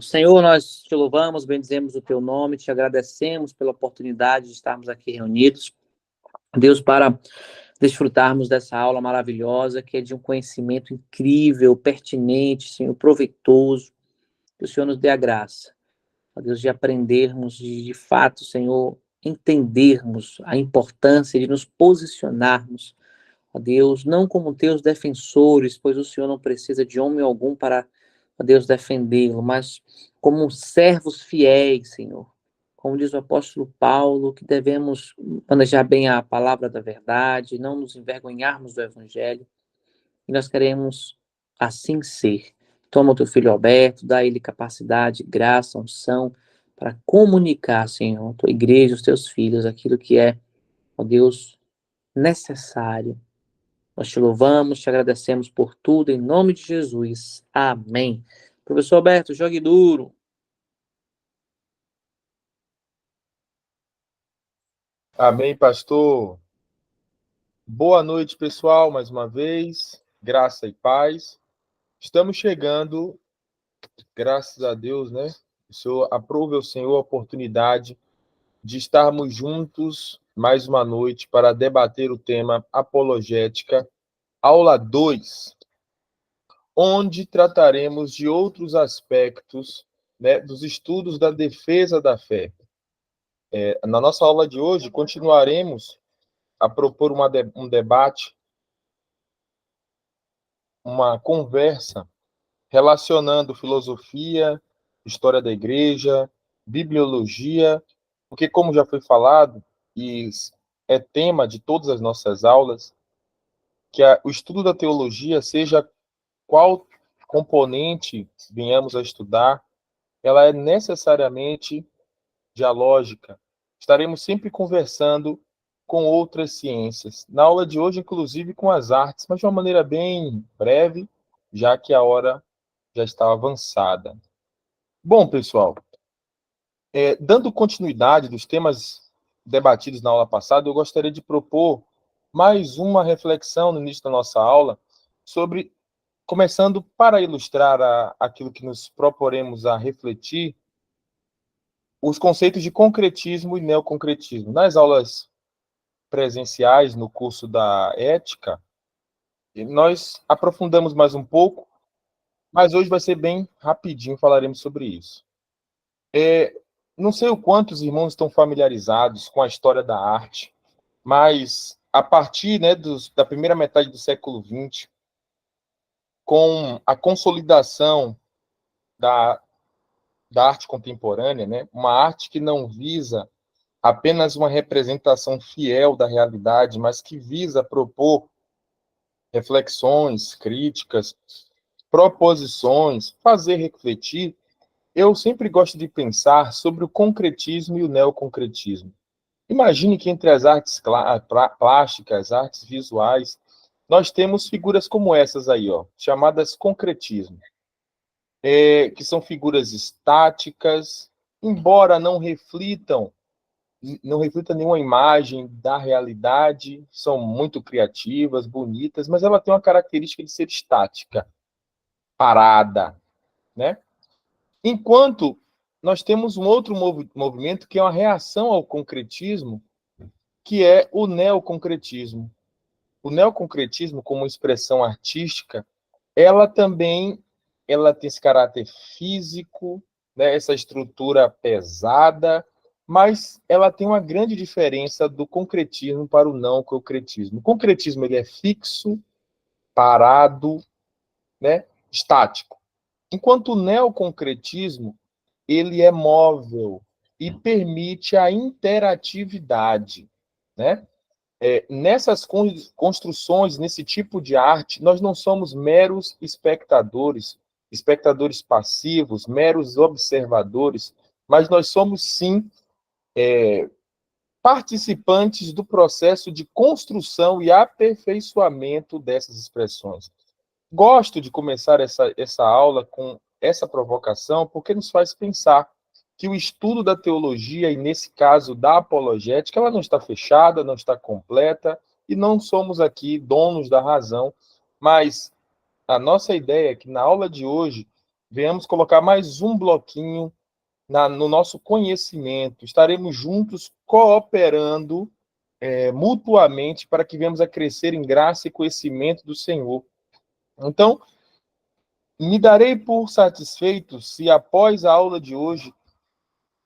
Senhor, nós te louvamos, bendizemos o teu nome, te agradecemos pela oportunidade de estarmos aqui reunidos, Deus, para desfrutarmos dessa aula maravilhosa, que é de um conhecimento incrível, pertinente, Senhor, proveitoso, que o Senhor nos dê a graça, ó Deus, de aprendermos, de fato, Senhor, entendermos a importância de nos posicionarmos, ó Deus, não como teus defensores, pois o Senhor não precisa de homem algum para, ó Deus, defendê-lo, mas como servos fiéis, Senhor. Como diz o apóstolo Paulo, que devemos manejar bem a palavra da verdade, não nos envergonharmos do evangelho, e nós queremos assim ser. Toma o teu filho Alberto, dá a ele capacidade, graça, unção, para comunicar, Senhor, a tua igreja, os teus filhos, aquilo que é, ó Deus, necessário. Nós te louvamos, te agradecemos por tudo, em nome de Jesus. Amém. Professor Alberto, jogue duro. Amém, pastor. Boa noite, pessoal, mais uma vez. Graça e paz. Estamos chegando, graças a Deus, né? O Senhor aprove ao Senhor a oportunidade de estarmos juntos mais uma noite para debater o tema apologética, aula 2, onde trataremos de outros aspectos, né, dos estudos da defesa da fé. Na nossa aula de hoje, continuaremos a propor um debate, uma conversa relacionando filosofia, história da igreja, bibliologia, porque, como já foi falado, e é tema de todas as nossas aulas, que o estudo da teologia, seja qual componente venhamos a estudar, ela é necessariamente dialógica. Estaremos sempre conversando com outras ciências. Na aula de hoje, inclusive, com as artes, mas de uma maneira bem breve, já que a hora já está avançada. Bom, pessoal, dando continuidade dos temas debatidos na aula passada, eu gostaria de propor mais uma reflexão no início da nossa aula, sobre, começando para ilustrar aquilo que nos proporemos a refletir, os conceitos de concretismo e neoconcretismo. Nas aulas presenciais, no curso da ética, nós aprofundamos mais um pouco, mas hoje vai ser bem rapidinho, falaremos sobre isso. Não sei o quanto os irmãos estão familiarizados com a história da arte, mas a partir, né, da primeira metade do século XX, com a consolidação da, da arte contemporânea, né, uma arte que não visa apenas uma representação fiel da realidade, mas que visa propor reflexões, críticas, proposições, fazer refletir. Eu sempre gosto de pensar sobre o concretismo e o neoconcretismo. Imagine que entre as artes plásticas, artes visuais, nós temos figuras como essas aí, ó, chamadas concretismo, que são figuras estáticas, embora não reflitam nenhuma imagem da realidade, são muito criativas, bonitas, mas ela tem uma característica de ser estática, parada, né? Enquanto nós temos um outro movimento que é uma reação ao concretismo, que é o neoconcretismo. O neoconcretismo, como expressão artística, ela também tem esse caráter físico, né, essa estrutura pesada, mas ela tem uma grande diferença do concretismo para o não concretismo. O concretismo ele é fixo, parado, né, estático. Enquanto o neoconcretismo ele é móvel e permite a interatividade, né? Nessas construções, nesse tipo de arte, nós não somos meros espectadores, espectadores passivos, meros observadores, mas nós somos, sim, participantes do processo de construção e aperfeiçoamento dessas expressões. Gosto de começar essa aula com essa provocação, porque nos faz pensar que o estudo da teologia, e nesse caso da apologética, ela não está fechada, não está completa, e não somos aqui donos da razão, mas a nossa ideia é que na aula de hoje venhamos colocar mais um bloquinho no nosso conhecimento. Estaremos juntos cooperando mutuamente para que venhamos a crescer em graça e conhecimento do Senhor. Então, me darei por satisfeito se após a aula de hoje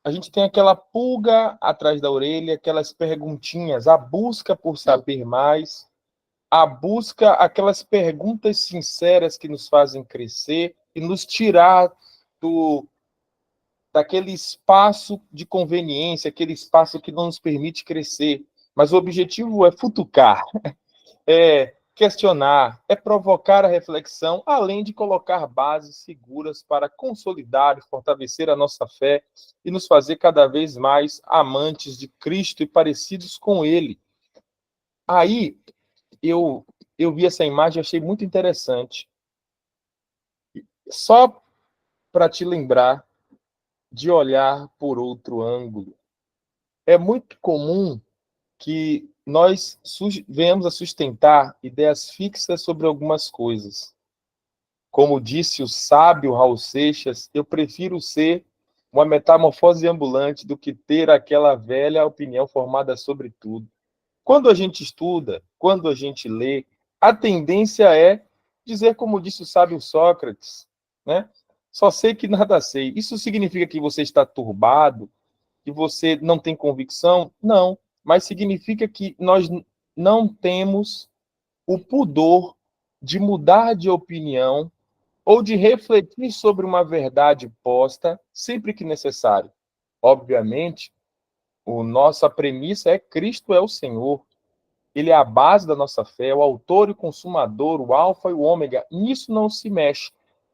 a gente tem aquela pulga atrás da orelha, aquelas perguntinhas, a busca por saber mais, a busca, aquelas perguntas sinceras que nos fazem crescer e nos tirar daquele espaço de conveniência, aquele espaço que não nos permite crescer. Mas o objetivo é futucar, é questionar, é provocar a reflexão, além de colocar bases seguras para consolidar e fortalecer a nossa fé e nos fazer cada vez mais amantes de Cristo e parecidos com Ele. Aí, eu vi essa imagem e achei muito interessante. Só para te lembrar de olhar por outro ângulo. É muito comum que nós venhamos a sustentar ideias fixas sobre algumas coisas. Como disse o sábio Raul Seixas, eu prefiro ser uma metamorfose ambulante do que ter aquela velha opinião formada sobre tudo. Quando a gente estuda, quando a gente lê, a tendência é dizer como disse o sábio Sócrates, né? Só sei que nada sei. Isso significa que você está turbado, que você não tem convicção? Não, mas significa que nós não temos o pudor de mudar de opinião ou de refletir sobre uma verdade posta sempre que necessário. Obviamente, nossa premissa é Cristo é o Senhor. Ele é a base da nossa fé, o autor e consumador, o alfa e o ômega. Nisso não se mexe.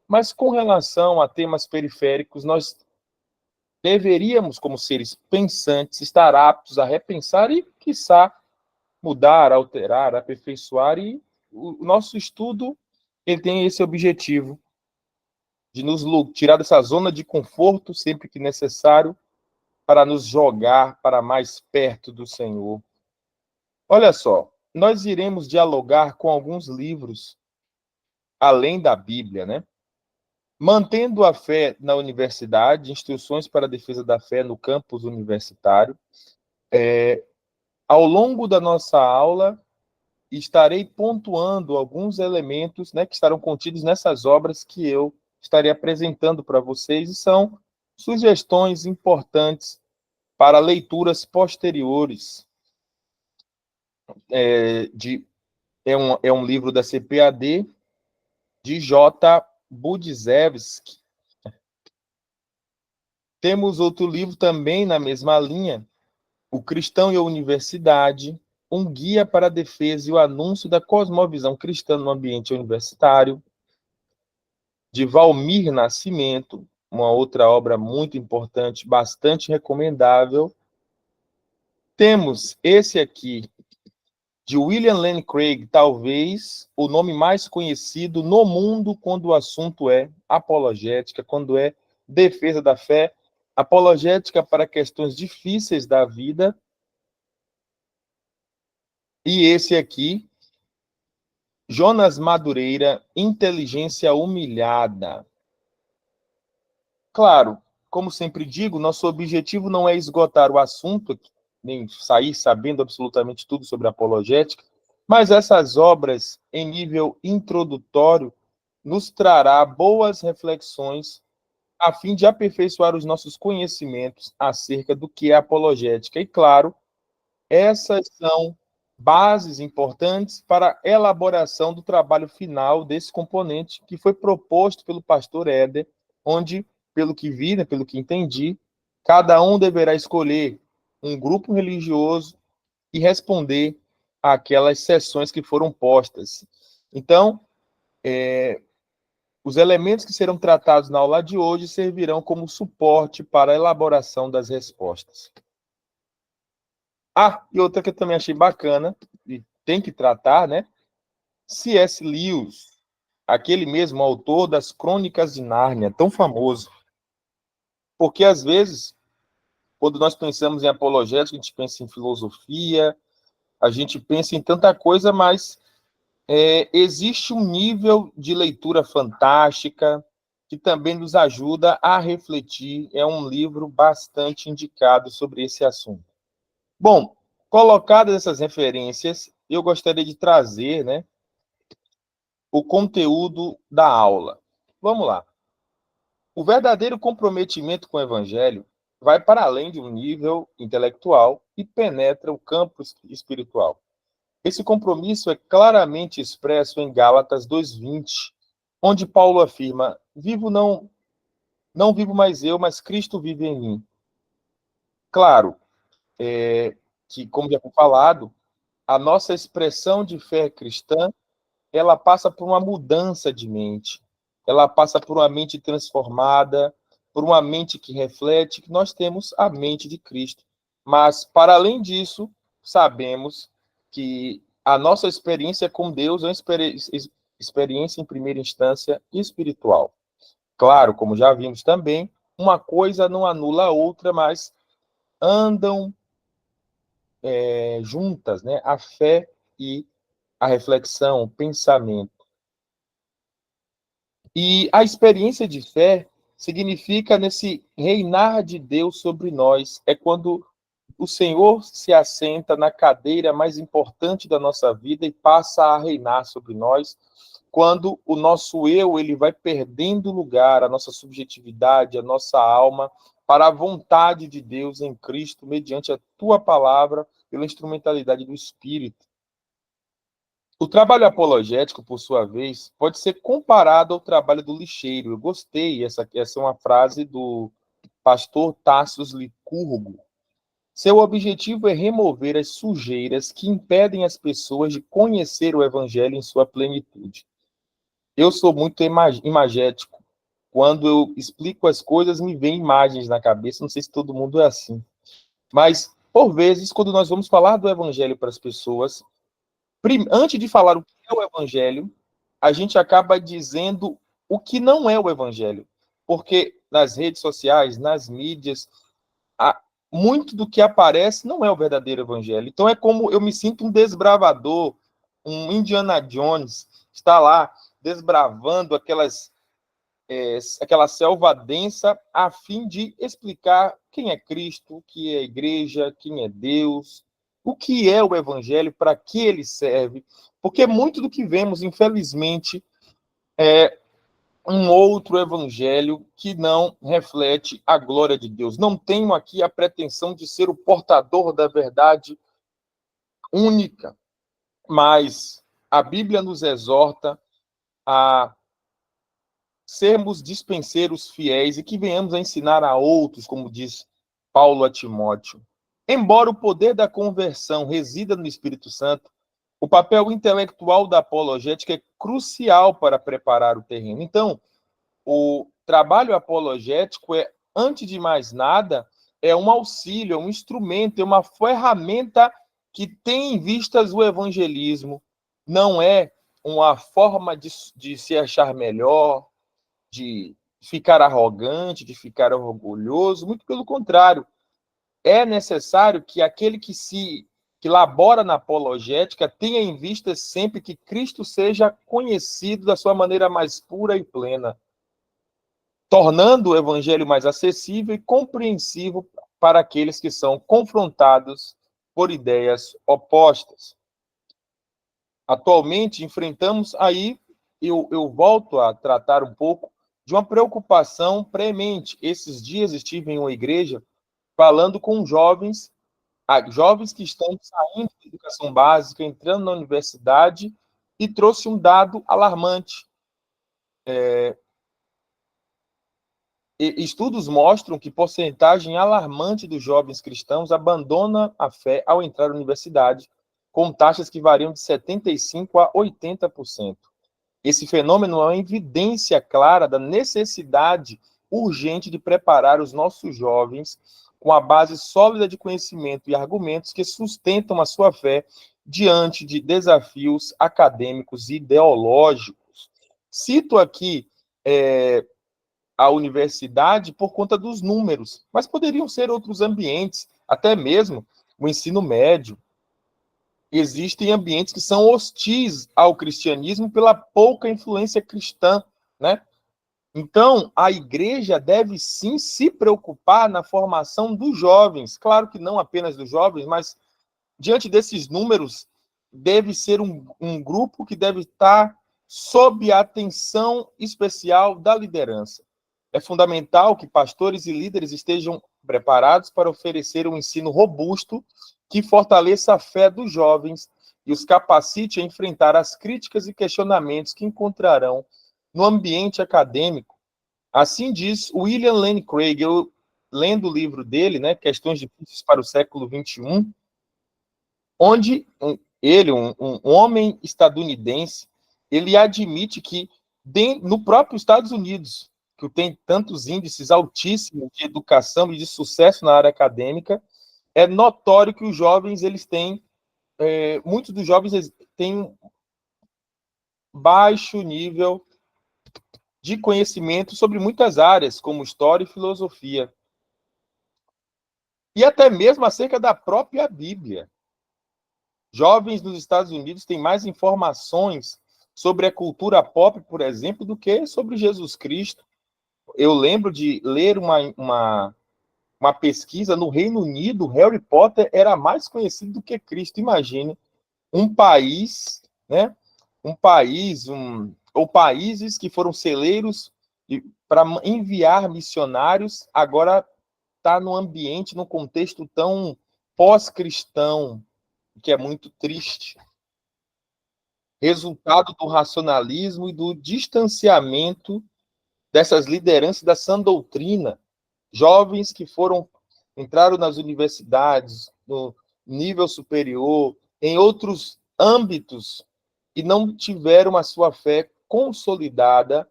Mas com relação a temas periféricos, nós deveríamos, como seres pensantes, estar aptos a repensar e, quiçá, mudar, alterar, aperfeiçoar. E o nosso estudo ele tem esse objetivo de nos tirar dessa zona de conforto sempre que necessário para nos jogar para mais perto do Senhor. Olha só, nós iremos dialogar com alguns livros além da Bíblia, né? Mantendo a fé na universidade, instruções para a defesa da fé no campus universitário. Ao longo da nossa aula, estarei pontuando alguns elementos, né, que estarão contidos nessas obras que eu estarei apresentando para vocês, e são sugestões importantes para leituras posteriores. É um livro da CPAD, de J. Budzewski. Temos outro livro também na mesma linha, O Cristão e a Universidade, um guia para a defesa e o anúncio da cosmovisão cristã no ambiente universitário, de Valmir Nascimento, uma outra obra muito importante, bastante recomendável. Temos esse aqui, de William Lane Craig, talvez o nome mais conhecido no mundo quando o assunto é apologética, quando é defesa da fé, apologética para questões difíceis da vida. E esse aqui, Jonas Madureira, Inteligência Humilhada. Claro, como sempre digo, nosso objetivo não é esgotar o assunto, nem sair sabendo absolutamente tudo sobre apologética, mas essas obras, em nível introdutório, nos trará boas reflexões a fim de aperfeiçoar os nossos conhecimentos acerca do que é apologética. E, claro, essas são bases importantes para a elaboração do trabalho final desse componente que foi proposto pelo pastor Éder, onde, pelo que vi, né, pelo que entendi, cada um deverá escolher um grupo religioso e responder àquelas sessões que foram postas. Então, os elementos que serão tratados na aula de hoje servirão como suporte para a elaboração das respostas. E outra que eu também achei bacana, e tem que tratar, né? C.S. Lewis, aquele mesmo autor das Crônicas de Nárnia, tão famoso. Porque, às vezes, quando nós pensamos em apologética, a gente pensa em filosofia, a gente pensa em tanta coisa, mas existe um nível de leitura fantástica, que também nos ajuda a refletir. É um livro bastante indicado sobre esse assunto. Bom, colocadas essas referências, eu gostaria de trazer, né, o conteúdo da aula. Vamos lá. O verdadeiro comprometimento com o evangelho vai para além de um nível intelectual e penetra o campo espiritual. Esse compromisso é claramente expresso em Gálatas 2:20, onde Paulo afirma: "Vivo não vivo mais eu, mas Cristo vive em mim." Claro, que, como já foi falado, a nossa expressão de fé cristã, ela passa por uma mudança de mente. Ela passa por uma mente transformada, por uma mente que reflete que nós temos a mente de Cristo. Mas, para além disso, sabemos que a nossa experiência com Deus é uma experiência, em primeira instância, espiritual. Claro, como já vimos também, uma coisa não anula a outra, mas andam juntas, né? A fé e a reflexão, o pensamento. E a experiência de fé significa nesse reinar de Deus sobre nós. É quando o Senhor se assenta na cadeira mais importante da nossa vida e passa a reinar sobre nós. Quando o nosso eu ele vai perdendo lugar, a nossa subjetividade, a nossa alma, para a vontade de Deus em Cristo, mediante a tua palavra, pela instrumentalidade do Espírito. O trabalho apologético, por sua vez, pode ser comparado ao trabalho do lixeiro. Eu gostei, essa é uma frase do pastor Tasso Licurgo. Seu objetivo é remover as sujeiras que impedem as pessoas de conhecer o evangelho em sua plenitude. Eu sou muito imagético. Quando eu explico as coisas, me vem imagens na cabeça. Não sei se todo mundo é assim. Mas, por vezes, quando nós vamos falar do evangelho para as pessoas, antes de falar o que é o evangelho, a gente acaba dizendo o que não é o evangelho. Porque nas redes sociais, nas mídias, muito do que aparece não é o verdadeiro evangelho. Então é como eu me sinto um desbravador, um Indiana Jones, está lá desbravando aquela selva densa a fim de explicar quem é Cristo, o que é a igreja, quem é Deus, o que é o evangelho, para que ele serve. Porque muito do que vemos, infelizmente, é um outro evangelho que não reflete a glória de Deus. Não tenho aqui a pretensão de ser o portador da verdade única, mas a Bíblia nos exorta a sermos dispenseiros fiéis e que venhamos a ensinar a outros, como diz Paulo a Timóteo. Embora o poder da conversão resida no Espírito Santo, o papel intelectual da apologética é crucial para preparar o terreno. Então, o trabalho apologético é, antes de mais nada, é um auxílio, é um instrumento, é uma ferramenta que tem em vistas o evangelismo. Não é uma forma de se achar melhor, de ficar arrogante, de ficar orgulhoso. Muito pelo contrário. É necessário que aquele que labora na apologética tenha em vista sempre que Cristo seja conhecido da sua maneira mais pura e plena, tornando o evangelho mais acessível e compreensível para aqueles que são confrontados por ideias opostas. Atualmente, enfrentamos aí, eu volto a tratar um pouco de uma preocupação premente. Esses dias estive em uma igreja falando com jovens que estão saindo da educação básica, entrando na universidade, e trouxe um dado alarmante. Estudos mostram que porcentagem alarmante dos jovens cristãos abandona a fé ao entrar na universidade, com taxas que variam de 75% a 80%. Esse fenômeno é uma evidência clara da necessidade urgente de preparar os nossos jovens com a base sólida de conhecimento e argumentos que sustentam a sua fé diante de desafios acadêmicos e ideológicos. Cito aqui a universidade por conta dos números, mas poderiam ser outros ambientes, até mesmo o ensino médio. Existem ambientes que são hostis ao cristianismo pela pouca influência cristã, né? Então, a igreja deve sim se preocupar na formação dos jovens. Claro que não apenas dos jovens, mas diante desses números, deve ser um grupo que deve estar sob a atenção especial da liderança. É fundamental que pastores e líderes estejam preparados para oferecer um ensino robusto que fortaleça a fé dos jovens e os capacite a enfrentar as críticas e questionamentos que encontrarão no ambiente acadêmico. Assim diz William Lane Craig, eu lendo o livro dele, né, Questões Difíceis para o Século XXI, onde ele, um homem estadunidense, ele admite que no próprio Estados Unidos, que tem tantos índices altíssimos de educação e de sucesso na área acadêmica, é notório que os jovens, eles têm, muitos dos jovens têm baixo nível de conhecimento sobre muitas áreas, como história e filosofia. E até mesmo acerca da própria Bíblia. Jovens nos Estados Unidos têm mais informações sobre a cultura pop, por exemplo, do que sobre Jesus Cristo. Eu lembro de ler uma pesquisa no Reino Unido, Harry Potter era mais conhecido do que Cristo. Imagine um país, né? Ou países que foram celeiros para enviar missionários, agora está no ambiente, num contexto tão pós-cristão, que é muito triste. Resultado do racionalismo e do distanciamento dessas lideranças da sã doutrina. Jovens que entraram nas universidades, no nível superior, em outros âmbitos, e não tiveram a sua fé consolidada,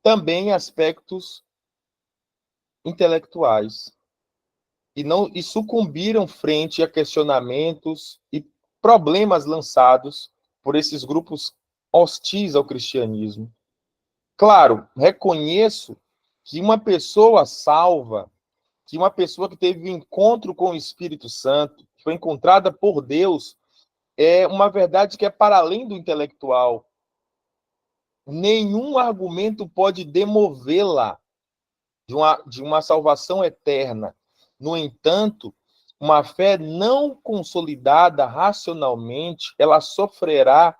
também em aspectos intelectuais. E sucumbiram frente a questionamentos e problemas lançados por esses grupos hostis ao cristianismo. Claro, reconheço que uma pessoa salva, que uma pessoa que teve um encontro com o Espírito Santo, que foi encontrada por Deus, é uma verdade que é para além do intelectual. Nenhum argumento pode demovê-la de uma salvação eterna. No entanto, uma fé não consolidada racionalmente, ela sofrerá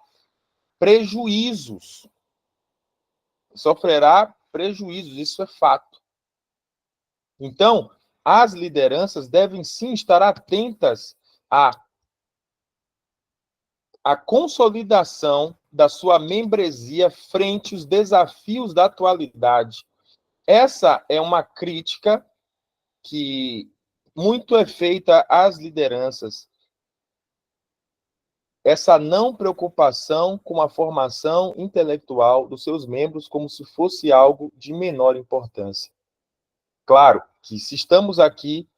prejuízos. Sofrerá prejuízos, isso é fato. Então, as lideranças devem sim estar atentas à consolidação da sua membresia frente aos desafios da atualidade. Essa é uma crítica que muito é feita às lideranças. Essa não preocupação com a formação intelectual dos seus membros como se fosse algo de menor importância. Claro que se estamos aqui,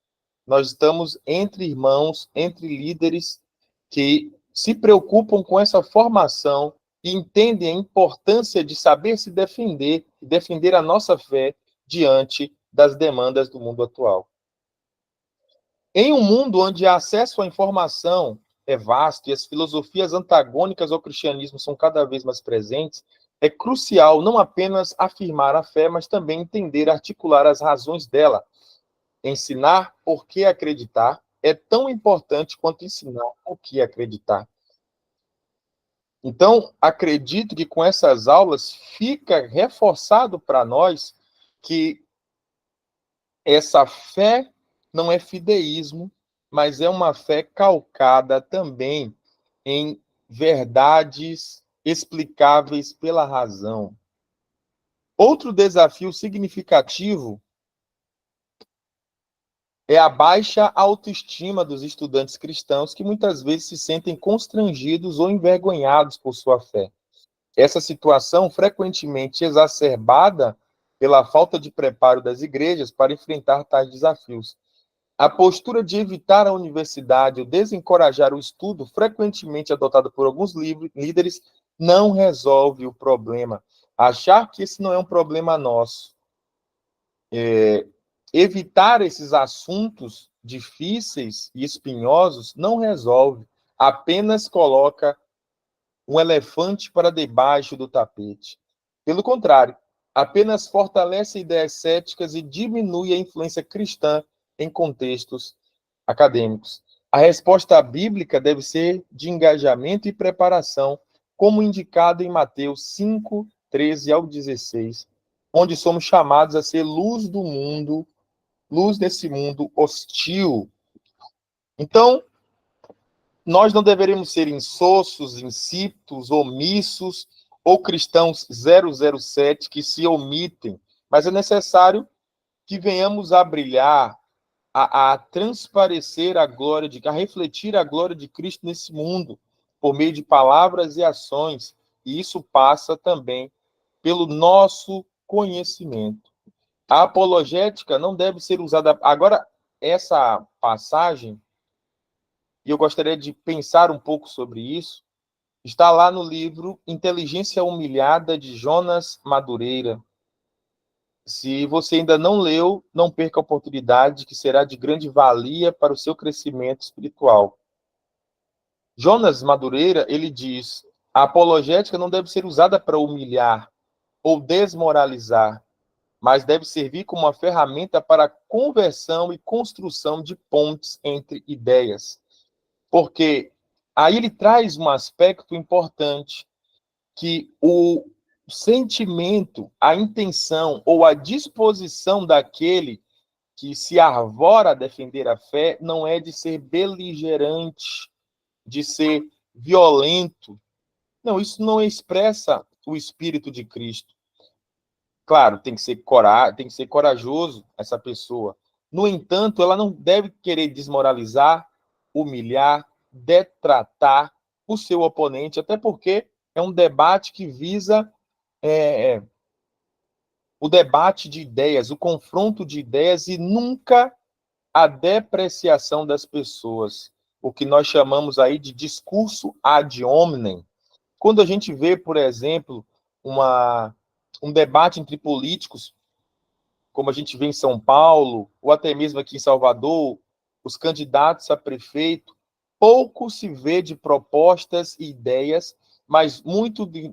nós estamos entre irmãos, entre líderes que se preocupam com essa formação e entendem a importância de saber se defender e defender a nossa fé diante das demandas do mundo atual. Em um mundo onde o acesso à informação é vasto e as filosofias antagônicas ao cristianismo são cada vez mais presentes, é crucial não apenas afirmar a fé, mas também entender e articular as razões dela. Ensinar por que acreditar é tão importante quanto ensinar o que acreditar. Então, acredito que com essas aulas fica reforçado para nós que essa fé não é fideísmo, mas é uma fé calcada também em verdades explicáveis pela razão. Outro desafio significativo é a baixa autoestima dos estudantes cristãos, que muitas vezes se sentem constrangidos ou envergonhados por sua fé. Essa situação, frequentemente exacerbada pela falta de preparo das igrejas para enfrentar tais desafios. A postura de evitar a universidade ou desencorajar o estudo, frequentemente adotada por alguns líderes, não resolve o problema. Achar que esse não é um problema nosso. Evitar esses assuntos difíceis e espinhosos não resolve, apenas coloca um elefante para debaixo do tapete. Pelo contrário, apenas fortalece ideias céticas e diminui a influência cristã em contextos acadêmicos. A resposta bíblica deve ser de engajamento e preparação, como indicado em Mateus 5, 13 ao 16, onde somos chamados a ser luz do mundo, luz desse mundo hostil. Então, nós não deveríamos ser insossos, insípidos, omissos, ou cristãos 007 que se omitem, mas é necessário que venhamos a brilhar, a transparecer a glória a refletir a glória de Cristo nesse mundo, por meio de palavras e ações, e isso passa também pelo nosso conhecimento. A apologética não deve ser usada... Agora, essa passagem, e eu gostaria de pensar um pouco sobre isso, está lá no livro Inteligência Humilhada, de Jonas Madureira. Se você ainda não leu, não perca a oportunidade, que será de grande valia para o seu crescimento espiritual. Jonas Madureira, ele diz: a apologética não deve ser usada para humilhar ou desmoralizar, mas deve servir como uma ferramenta para a conversão e construção de pontes entre ideias. Porque aí ele traz um aspecto importante, que o sentimento, a intenção ou a disposição daquele que se arvora a defender a fé não é de ser beligerante, de ser violento. Não, isso não expressa o Espírito de Cristo. Claro, tem que ser corajoso essa pessoa. No entanto, ela não deve querer desmoralizar, humilhar, detratar o seu oponente, até porque é um debate que visa o debate de ideias, o confronto de ideias e nunca a depreciação das pessoas, o que nós chamamos aí de discurso ad hominem. Quando a gente vê, por exemplo, um debate entre políticos, como a gente vê em São Paulo, ou até mesmo aqui em Salvador, os candidatos a prefeito, pouco se vê de propostas e ideias, mas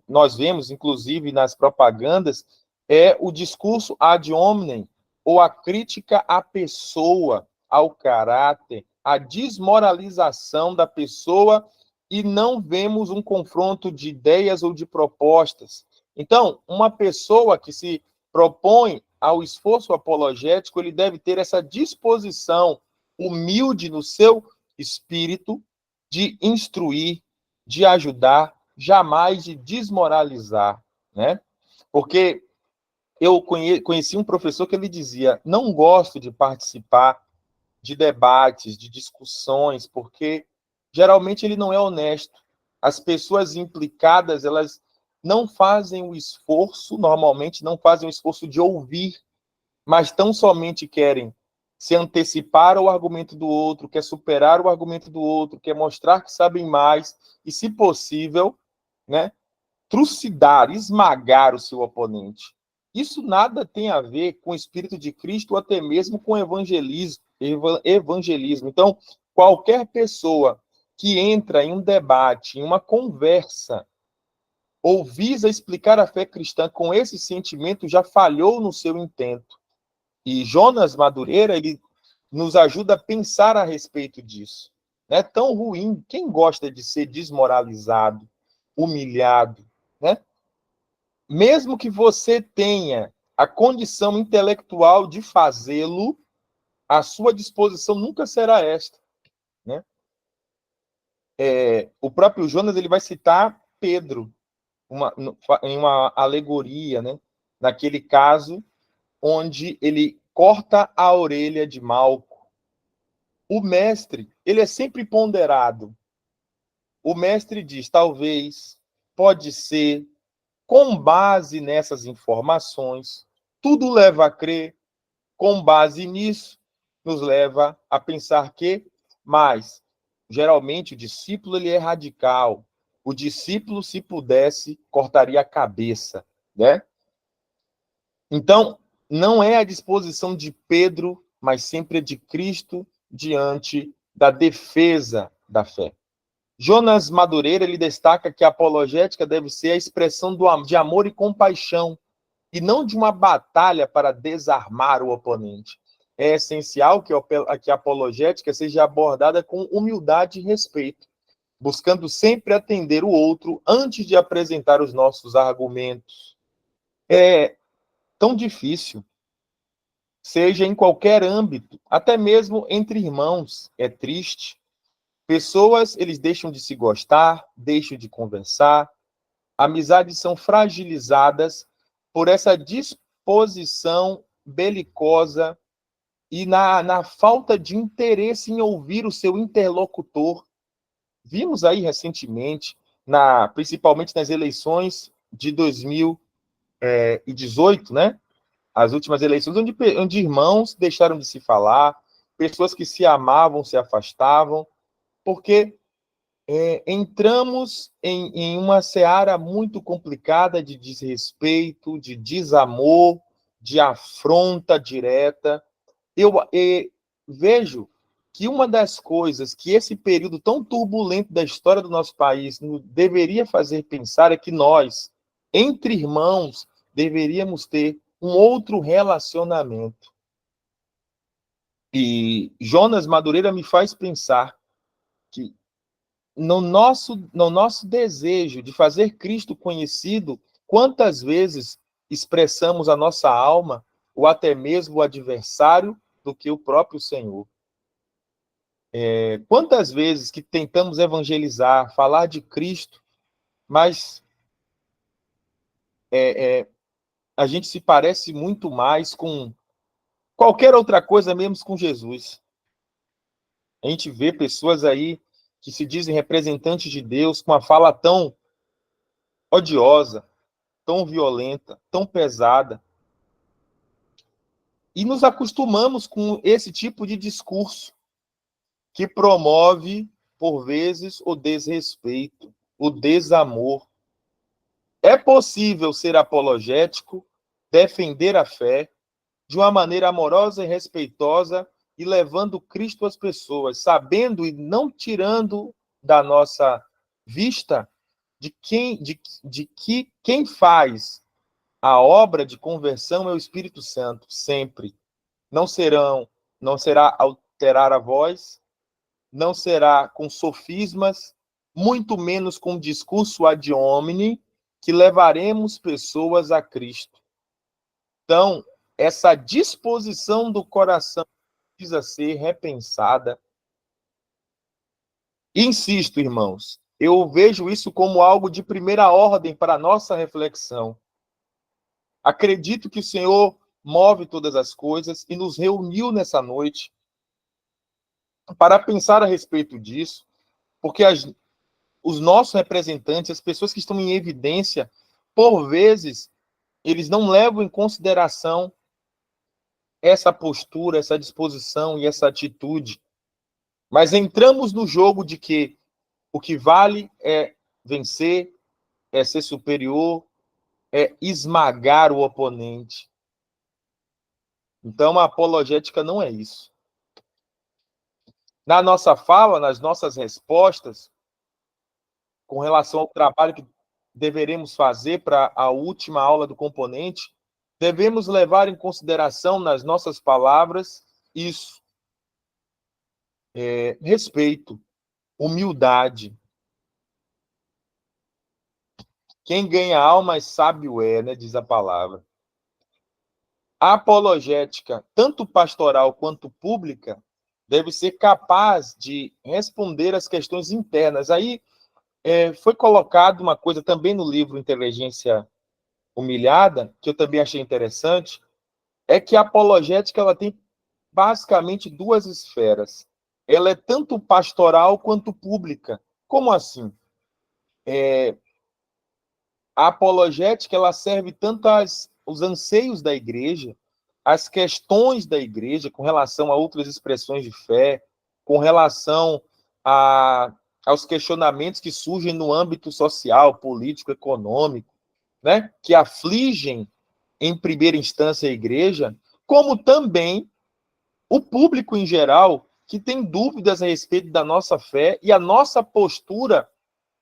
nós vemos, inclusive nas propagandas, é o discurso ad hominem, ou a crítica à pessoa, ao caráter, a desmoralização da pessoa, e não vemos um confronto de ideias ou de propostas. Então, uma pessoa que se propõe ao esforço apologético, ele deve ter essa disposição humilde no seu espírito de instruir, de ajudar, jamais de desmoralizar, né? Porque eu conheci um professor que ele dizia: não gosto de participar de debates, de discussões, porque geralmente ele não é honesto. As pessoas implicadas, elas não fazem o esforço, normalmente não fazem o esforço de ouvir, mas tão somente querem se antecipar ao argumento do outro, quer superar o argumento do outro, quer mostrar que sabem mais e, se possível, né, trucidar, esmagar o seu oponente. Isso nada tem a ver com o Espírito de Cristo ou até mesmo com evangelismo. Então, qualquer pessoa que entra em um debate, em uma conversa, ou visa explicar a fé cristã com esse sentimento, já falhou no seu intento. E Jonas Madureira, ele nos ajuda a pensar a respeito disso. Não é tão ruim. Quem gosta de ser desmoralizado, humilhado, né? Mesmo que você tenha a condição intelectual de fazê-lo, a sua disposição nunca será esta, né? O próprio Jonas, ele vai citar Pedro em uma alegoria, né? Naquele caso onde ele corta a orelha de Malco. O mestre, ele é sempre ponderado. O mestre diz: talvez, pode ser, com base nessas informações, tudo leva a crer, com base nisso, nos leva a pensar que, mas, geralmente, o discípulo ele é radical. O discípulo, se pudesse, cortaria a cabeça, né? Então, não é a disposição de Pedro, mas sempre de Cristo diante da defesa da fé. Jonas Madureira, ele destaca que a apologética deve ser a expressão de amor e compaixão, e não de uma batalha para desarmar o oponente. É essencial que a apologética seja abordada com humildade e respeito, buscando sempre atender o outro antes de apresentar os nossos argumentos. É tão difícil, seja em qualquer âmbito, até mesmo entre irmãos, é triste. Pessoas, eles deixam de se gostar, deixam de conversar, amizades são fragilizadas por essa disposição belicosa e na falta de interesse em ouvir o seu interlocutor. Vimos aí recentemente, principalmente nas eleições de 2018, né? As últimas eleições, onde irmãos deixaram de se falar, pessoas que se amavam se afastavam, porque entramos em uma seara muito complicada de desrespeito, de desamor, de afronta direta. Eu vejo que uma das coisas que esse período tão turbulento da história do nosso país deveria fazer pensar é que nós, entre irmãos, deveríamos ter um outro relacionamento. E Jonas Madureira me faz pensar que no nosso desejo de fazer Cristo conhecido, quantas vezes expressamos a nossa alma, ou até mesmo o adversário, do que o próprio Senhor. Quantas vezes que tentamos evangelizar, falar de Cristo, mas a gente se parece muito mais com qualquer outra coisa, menos com Jesus. A gente vê pessoas aí que se dizem representantes de Deus com uma fala tão odiosa, tão violenta, tão pesada. E nos acostumamos com esse tipo de discurso que promove, por vezes, o desrespeito, o desamor. É possível ser apologético, defender a fé de uma maneira amorosa e respeitosa e levando Cristo às pessoas, sabendo e não tirando da nossa vista de que quem faz a obra de conversão é o Espírito Santo, sempre. Não será alterar a voz, não será com sofismas, muito menos com discurso ad hominem, que levaremos pessoas a Cristo. Então, essa disposição do coração precisa ser repensada. Insisto, irmãos, eu vejo isso como algo de primeira ordem para a nossa reflexão. Acredito que o Senhor move todas as coisas e nos reuniu nessa noite para pensar a respeito disso, porque os nossos representantes, as pessoas que estão em evidência, por vezes, eles não levam em consideração essa postura, essa disposição e essa atitude. Mas entramos no jogo de que o que vale é vencer, é ser superior, é esmagar o oponente. Então, a apologética não é isso. Na nossa fala, nas nossas respostas, com relação ao trabalho que deveremos fazer para a última aula do componente, devemos levar em consideração nas nossas palavras isso. Respeito, humildade. Quem ganha almas sábio é, né, diz a palavra. A apologética, tanto pastoral quanto pública, deve ser capaz de responder às questões internas. Aí foi colocado uma coisa também no livro Inteligência Humilhada, que eu também achei interessante, é que a apologética ela tem basicamente duas esferas. Ela é tanto pastoral quanto pública. Como assim? A apologética ela serve tanto os anseios da igreja, as questões da igreja com relação a outras expressões de fé, com relação aos questionamentos que surgem no âmbito social, político, econômico, né, que afligem, em primeira instância, a igreja, como também o público em geral, que têm dúvidas a respeito da nossa fé e a nossa postura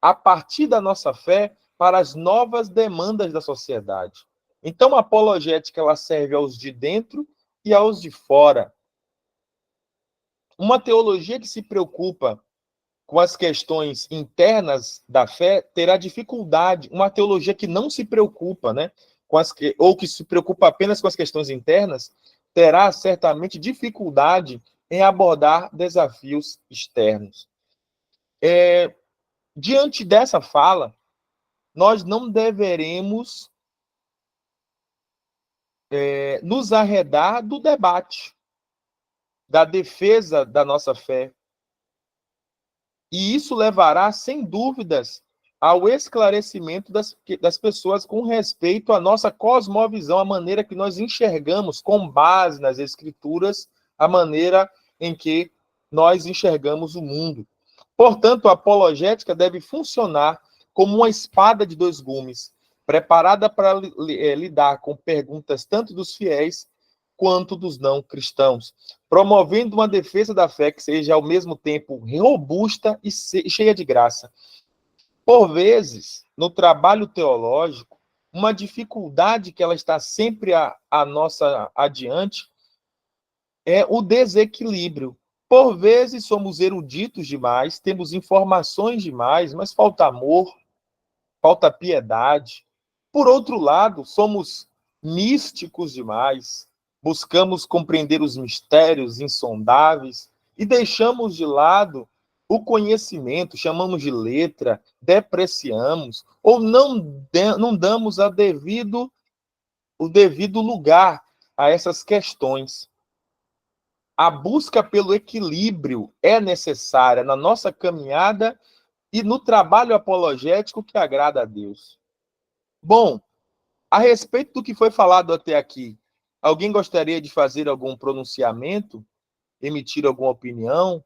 a partir da nossa fé para as novas demandas da sociedade. Então, a apologética ela serve aos de dentro e aos de fora. Uma teologia que se preocupa com as questões internas da fé terá dificuldade. Uma teologia que não se preocupa, né, ou que se preocupa apenas com as questões internas, terá certamente dificuldade em abordar desafios externos. Diante dessa fala, nós não deveremos nos arredar do debate, da defesa da nossa fé. E isso levará, sem dúvidas, ao esclarecimento das pessoas com respeito à nossa cosmovisão, a maneira que nós enxergamos, com base nas Escrituras, a maneira em que nós enxergamos o mundo. Portanto, a apologética deve funcionar como uma espada de dois gumes, preparada para lidar com perguntas tanto dos fiéis quanto dos não cristãos, promovendo uma defesa da fé que seja ao mesmo tempo robusta e cheia de graça. Por vezes, no trabalho teológico, uma dificuldade que ela está sempre a nossa adiante é o desequilíbrio. Por vezes somos eruditos demais, temos informações demais, mas falta amor, falta piedade. Por outro lado, somos místicos demais, buscamos compreender os mistérios insondáveis e deixamos de lado o conhecimento, chamamos de letra, depreciamos ou não damos o devido lugar a essas questões. A busca pelo equilíbrio é necessária na nossa caminhada e no trabalho apologético que agrada a Deus. Bom, a respeito do que foi falado até aqui, alguém gostaria de fazer algum pronunciamento, emitir alguma opinião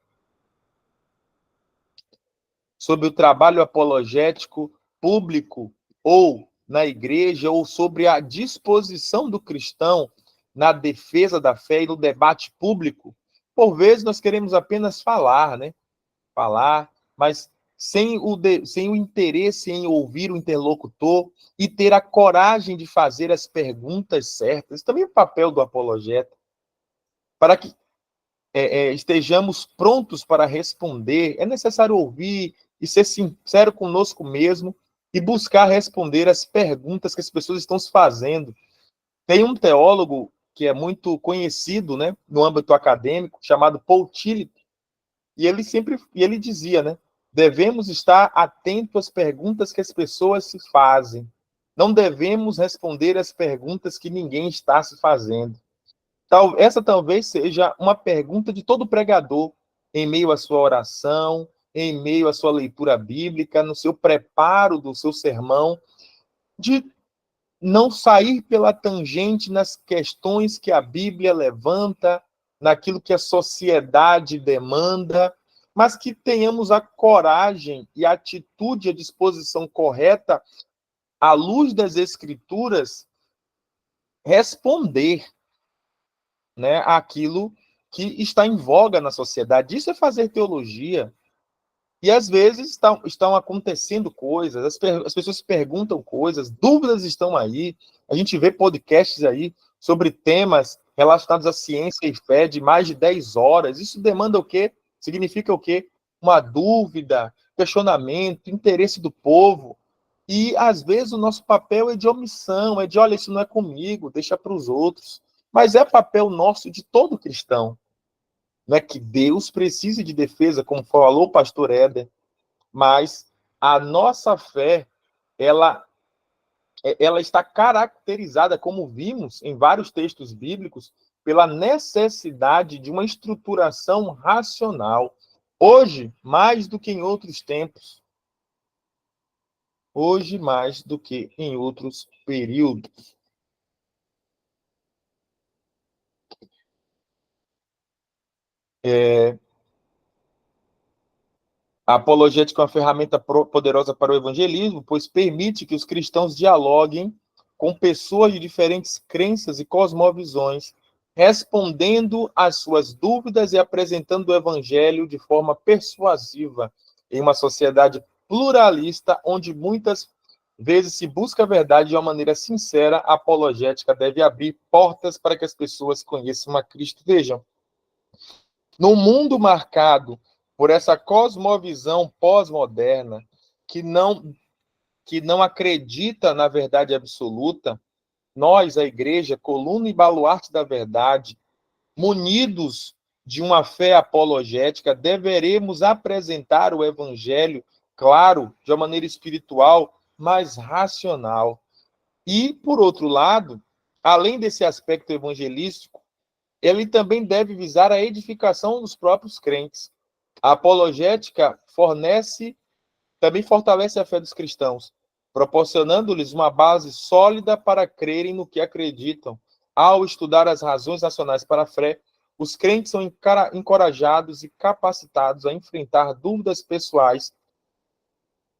sobre o trabalho apologético público ou na igreja, ou sobre a disposição do cristão na defesa da fé e no debate público? Por vezes nós queremos apenas falar, né? Falar, mas sem o interesse em ouvir o interlocutor e ter a coragem de fazer as perguntas certas. Também é o papel do apologeta, para que estejamos prontos para responder. É necessário ouvir e ser sincero conosco mesmo e buscar responder as perguntas que as pessoas estão se fazendo. Tem um teólogo que é muito conhecido, né, no âmbito acadêmico, chamado Paul Tillich, e ele dizia, né, devemos estar atentos às perguntas que as pessoas se fazem. Não devemos responder às perguntas que ninguém está se fazendo. Essa talvez seja uma pergunta de todo pregador, em meio à sua oração, em meio à sua leitura bíblica, no seu preparo do seu sermão, de não sair pela tangente nas questões que a Bíblia levanta, naquilo que a sociedade demanda, mas que tenhamos a coragem e a atitude, a disposição correta, à luz das Escrituras, responder, né, aquilo que está em voga na sociedade. Isso é fazer teologia. E às vezes estão acontecendo coisas, as pessoas perguntam coisas, dúvidas estão aí. A gente vê podcasts aí sobre temas relacionados à ciência e fé de mais de 10 horas. Isso demanda o quê? Significa o quê? Uma dúvida, questionamento, interesse do povo. E às vezes o nosso papel é de omissão, é de, olha, isso não é comigo, deixa para os outros. Mas é papel nosso de todo cristão. Não é que Deus precise de defesa, como falou o pastor Éder, mas a nossa fé, ela está caracterizada, como vimos em vários textos bíblicos, pela necessidade de uma estruturação racional. Hoje, mais do que em outros tempos. Hoje, mais do que em outros períodos. A apologética é uma ferramenta poderosa para o evangelismo, pois permite que os cristãos dialoguem com pessoas de diferentes crenças e cosmovisões, respondendo às suas dúvidas e apresentando o evangelho de forma persuasiva em uma sociedade pluralista, onde muitas vezes se busca a verdade de uma maneira sincera. A apologética deve abrir portas para que as pessoas conheçam a Cristo. Vejam, num mundo marcado por essa cosmovisão pós-moderna, que não acredita na verdade absoluta, nós, a igreja, coluna e baluarte da verdade, munidos de uma fé apologética, deveremos apresentar o evangelho, claro, de uma maneira espiritual, mas racional. E, por outro lado, além desse aspecto evangelístico, ele também deve visar a edificação dos próprios crentes. A apologética também fortalece a fé dos cristãos, proporcionando-lhes uma base sólida para crerem no que acreditam. Ao estudar as razões racionais para a fé, os crentes são encorajados e capacitados a enfrentar dúvidas pessoais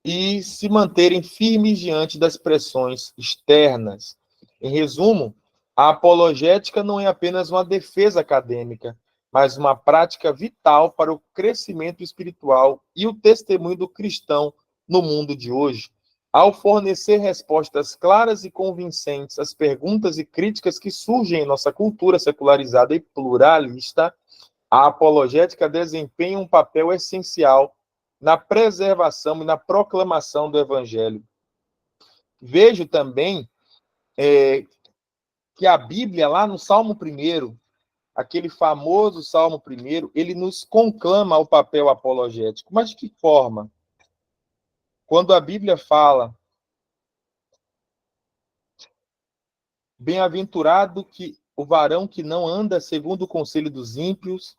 e se manterem firmes diante das pressões externas. Em resumo, a apologética não é apenas uma defesa acadêmica, mas uma prática vital para o crescimento espiritual e o testemunho do cristão no mundo de hoje. Ao fornecer respostas claras e convincentes às perguntas e críticas que surgem em nossa cultura secularizada e pluralista, a apologética desempenha um papel essencial na preservação e na proclamação do Evangelho. Vejo também que a Bíblia, lá no Salmo 1, aquele famoso Salmo 1, ele nos conclama ao papel apologético. Mas de que forma? Quando a Bíblia fala: bem-aventurado que o varão que não anda segundo o conselho dos ímpios,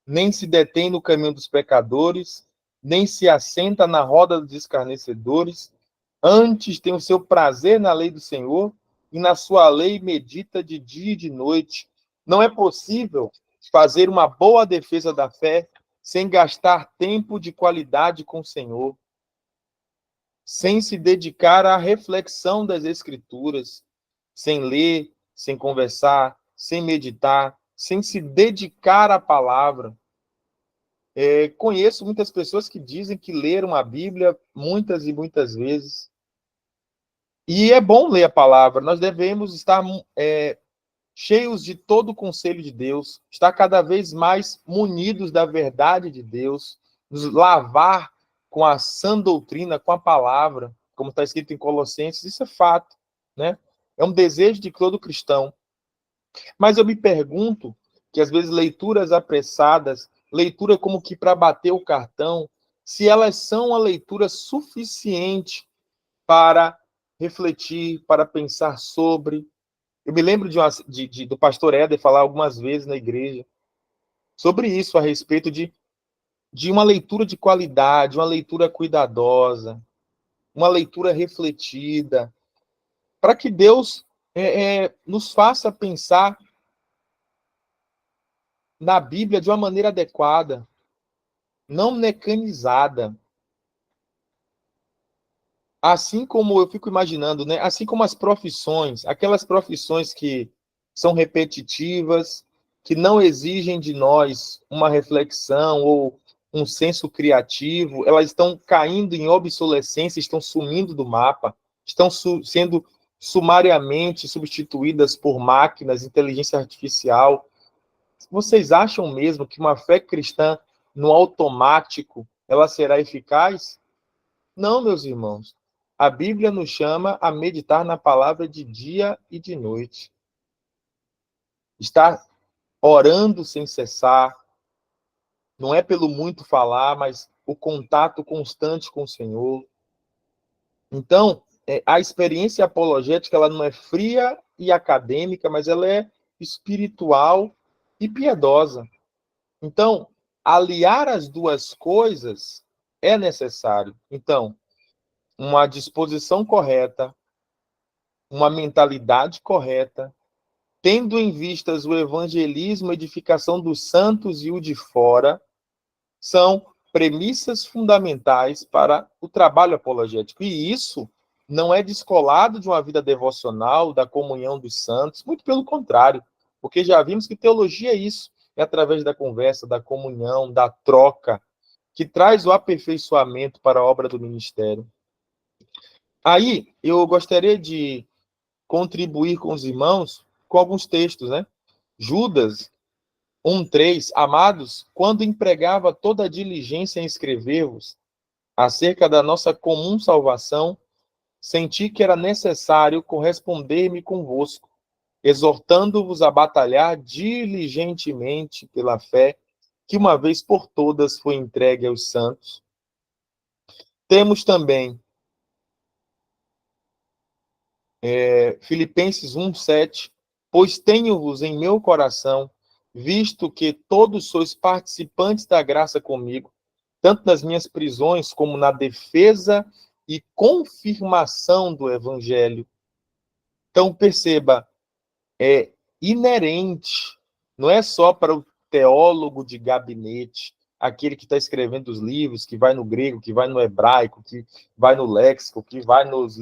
nem se detém no caminho dos pecadores, nem se assenta na roda dos escarnecedores, antes tem o seu prazer na lei do Senhor, e na sua lei medita de dia e de noite. Não é possível fazer uma boa defesa da fé sem gastar tempo de qualidade com o Senhor, sem se dedicar à reflexão das Escrituras, sem ler, sem conversar, sem meditar, sem se dedicar à palavra. Conheço muitas pessoas que dizem que leram a Bíblia muitas e muitas vezes. E é bom ler a palavra. Nós devemos estar cheios de todo o conselho de Deus, estar cada vez mais munidos da verdade de Deus, nos lavar com a sã doutrina, com a palavra, como está escrito em Colossenses. Isso é fato, né? É um desejo de todo cristão. Mas eu me pergunto que, às vezes, leituras apressadas, leitura como que para bater o cartão, se elas são a leitura suficiente para refletir, para pensar sobre. Eu me lembro do pastor Éder falar algumas vezes na igreja sobre isso, a respeito de uma leitura de qualidade, uma leitura cuidadosa, uma leitura refletida, para que Deus nos faça pensar na Bíblia de uma maneira adequada, não mecanizada. Assim como eu fico imaginando, né? Assim como as profissões, aquelas profissões que são repetitivas, que não exigem de nós uma reflexão ou um senso criativo, elas estão caindo em obsolescência, estão sumindo do mapa, estão sendo sumariamente substituídas por máquinas, inteligência artificial. Vocês acham mesmo que uma fé cristã no automático ela será eficaz? Não, meus irmãos. A Bíblia nos chama a meditar na palavra de dia e de noite. Estar orando sem cessar. Não é pelo muito falar, mas o contato constante com o Senhor. Então, a experiência apologética ela não é fria e acadêmica, mas ela é espiritual e piedosa. Então, aliar as duas coisas é necessário. Então, uma disposição correta, uma mentalidade correta, tendo em vistas o evangelismo, a edificação dos santos e o de fora, são premissas fundamentais para o trabalho apologético. E isso não é descolado de uma vida devocional, da comunhão dos santos, muito pelo contrário, porque já vimos que teologia é isso, é através da conversa, da comunhão, da troca, que traz o aperfeiçoamento para a obra do ministério. Aí, eu gostaria de contribuir com os irmãos com alguns textos, né? Judas 1:3, amados, quando empregava toda a diligência em escrever-vos acerca da nossa comum salvação, senti que era necessário corresponder-me convosco, exortando-vos a batalhar diligentemente pela fé que uma vez por todas foi entregue aos santos. Temos também Filipenses 1:7, pois tenho-vos em meu coração, visto que todos sois participantes da graça comigo, tanto nas minhas prisões como na defesa e confirmação do evangelho. Então, perceba, é inerente, não é só para o teólogo de gabinete, aquele que está escrevendo os livros, que vai no grego, que vai no hebraico, que vai no léxico, que vai nos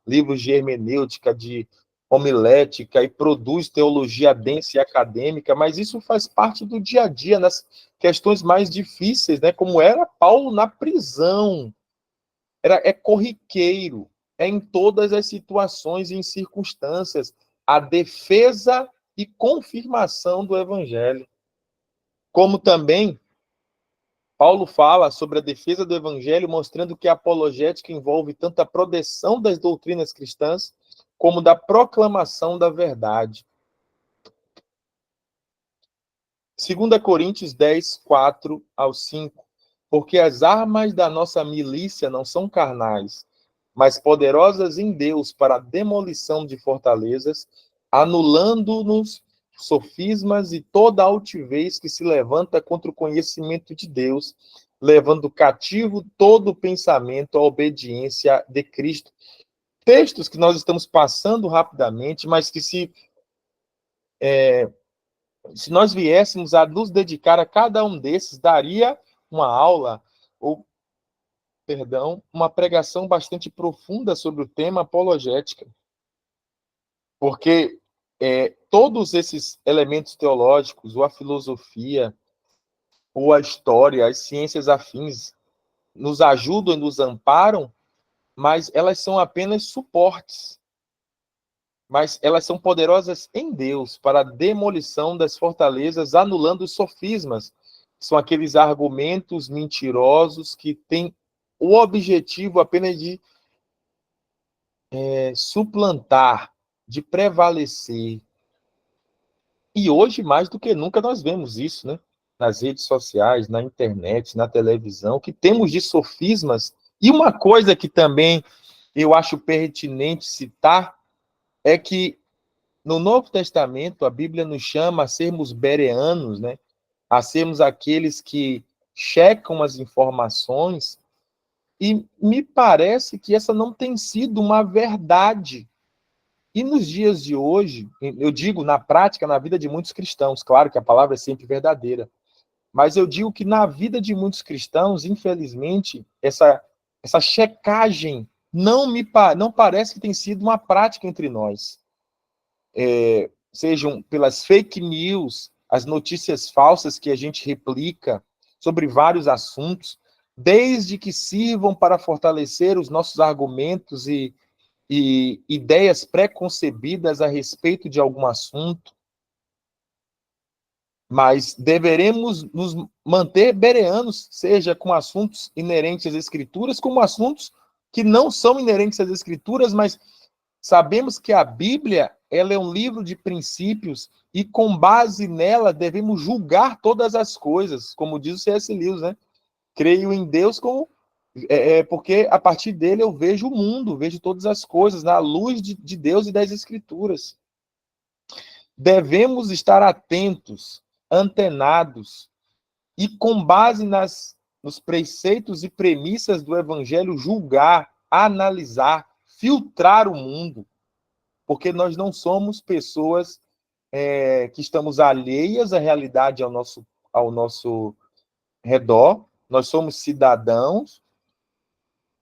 livros de hermenêutica, de homilética, e produz teologia densa e acadêmica, mas isso faz parte do dia a dia, nas questões mais difíceis, né? Como era Paulo na prisão. É corriqueiro, é em todas as situações e circunstâncias, a defesa e confirmação do evangelho. Como também Paulo fala sobre a defesa do evangelho, mostrando que a apologética envolve tanto a proteção das doutrinas cristãs, como da proclamação da verdade. 2 Coríntios 10:4-5. Porque as armas da nossa milícia não são carnais, mas poderosas em Deus para a demolição de fortalezas, anulando-nos sofismas e toda altivez que se levanta contra o conhecimento de Deus, levando cativo todo pensamento à obediência de Cristo. Textos que nós estamos passando rapidamente, mas que se nós viéssemos a nos dedicar a cada um desses, daria uma aula, ou, perdão, uma pregação bastante profunda sobre o tema apologética. Porque todos esses elementos teológicos, ou a filosofia, ou a história, as ciências afins, nos ajudam e nos amparam, mas elas são apenas suportes. Mas elas são poderosas em Deus para a demolição das fortalezas, anulando os sofismas. São aqueles argumentos mentirosos que têm o objetivo apenas de suplantar, de prevalecer. E hoje, mais do que nunca, nós vemos isso, né? Nas redes sociais, na internet, na televisão, que temos de sofismas. E uma coisa que também eu acho pertinente citar é que no Novo Testamento, a Bíblia nos chama a sermos bereanos, né? A sermos aqueles que checam as informações, e me parece que essa não tem sido uma verdade. E nos dias de hoje, eu digo na prática, na vida de muitos cristãos, claro que a palavra é sempre verdadeira, mas eu digo que na vida de muitos cristãos, infelizmente, essa checagem não parece que tem sido uma prática entre nós. Sejam pelas fake news, as notícias falsas que a gente replica sobre vários assuntos, desde que sirvam para fortalecer os nossos argumentos e ideias pré-concebidas a respeito de algum assunto, mas deveremos nos manter bereanos, seja com assuntos inerentes às Escrituras, como assuntos que não são inerentes às Escrituras, mas sabemos que a Bíblia ela é um livro de princípios e com base nela devemos julgar todas as coisas, como diz o C.S. Lewis, né? Creio em Deus como porque a partir dele eu vejo o mundo, vejo todas as coisas na luz de Deus e das Escrituras. Devemos estar atentos, antenados e com base nos preceitos e premissas do Evangelho julgar, analisar, filtrar o mundo, porque nós não somos pessoas que estamos alheias à realidade ao nosso redor, nós somos cidadãos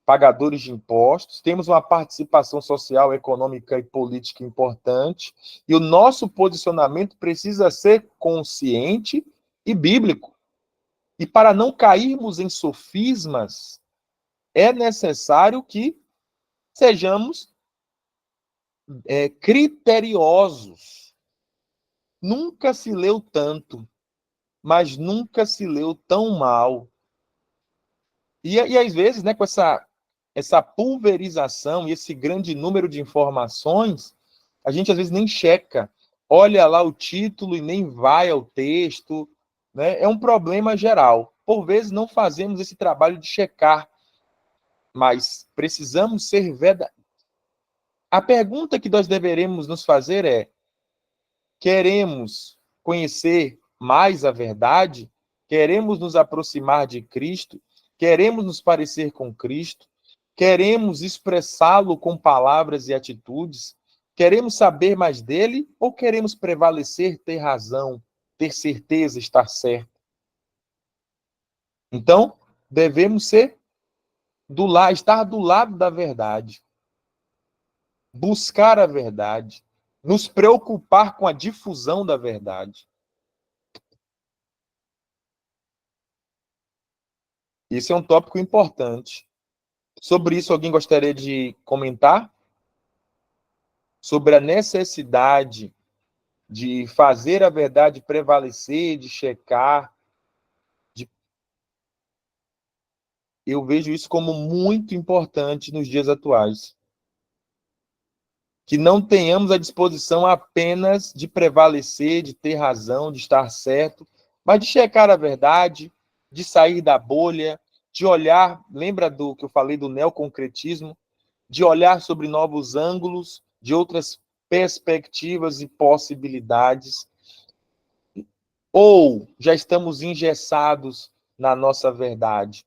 pagadores de impostos, temos uma participação social, econômica e política importante, e o nosso posicionamento precisa ser consciente e bíblico. E para não cairmos em sofismas, é necessário que sejamos criteriosos. Nunca se leu tanto, mas nunca se leu tão mal. E às vezes, né, com essa pulverização e esse grande número de informações, a gente às vezes nem checa, olha lá o título e nem vai ao texto, né? É um problema geral. Por vezes não fazemos esse trabalho de checar, mas precisamos ser verdadeiros. A pergunta que nós deveremos nos fazer é: queremos conhecer mais a verdade? Queremos nos aproximar de Cristo? Queremos nos parecer com Cristo? Queremos expressá-lo com palavras e atitudes? Queremos saber mais dele ou queremos prevalecer, ter razão, ter certeza, estar certo? Então, devemos estar do lado da verdade, buscar a verdade, nos preocupar com a difusão da verdade. Esse é um tópico importante. Sobre isso, alguém gostaria de comentar? Sobre a necessidade de fazer a verdade prevalecer, de checar. Eu vejo isso como muito importante nos dias atuais. Que não tenhamos a disposição apenas de prevalecer, de ter razão, de estar certo, mas de checar a verdade, de sair da bolha, de olhar, lembra do que eu falei do neoconcretismo? De olhar sobre novos ângulos, de outras perspectivas e possibilidades, ou já estamos engessados na nossa verdade?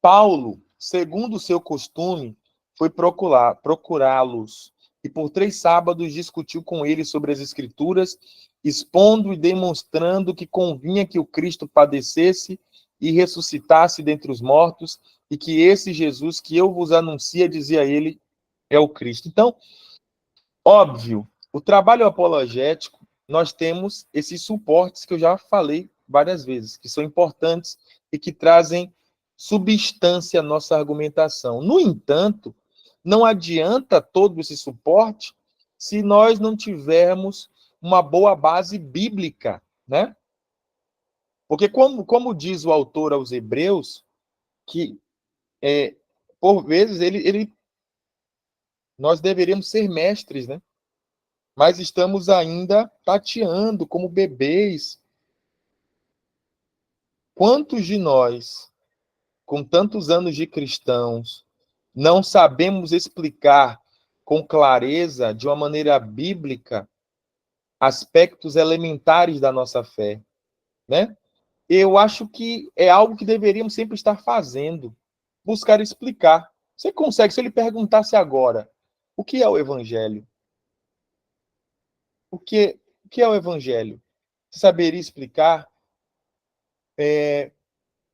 Paulo, segundo o seu costume, foi procurá-los e por 3 sábados discutiu com eles sobre as Escrituras, expondo e demonstrando que convinha que o Cristo padecesse e ressuscitasse dentre os mortos, e que esse Jesus que eu vos anuncio, dizia ele, é o Cristo. Então, óbvio, o trabalho apologético, nós temos esses suportes que eu já falei várias vezes, que são importantes e que trazem substância à nossa argumentação. No entanto, não adianta todo esse suporte se nós não tivermos uma boa base bíblica, né? Porque como diz o autor aos Hebreus, que por vezes nós deveríamos ser mestres, né? Mas estamos ainda tateando como bebês. Quantos de nós, com tantos anos de cristãos, não sabemos explicar com clareza, de uma maneira bíblica, aspectos elementares da nossa fé, né? Eu acho que é algo que deveríamos sempre estar fazendo, buscar explicar. Você consegue, se ele perguntasse agora, o que é o Evangelho? O que é o Evangelho? Você saberia explicar?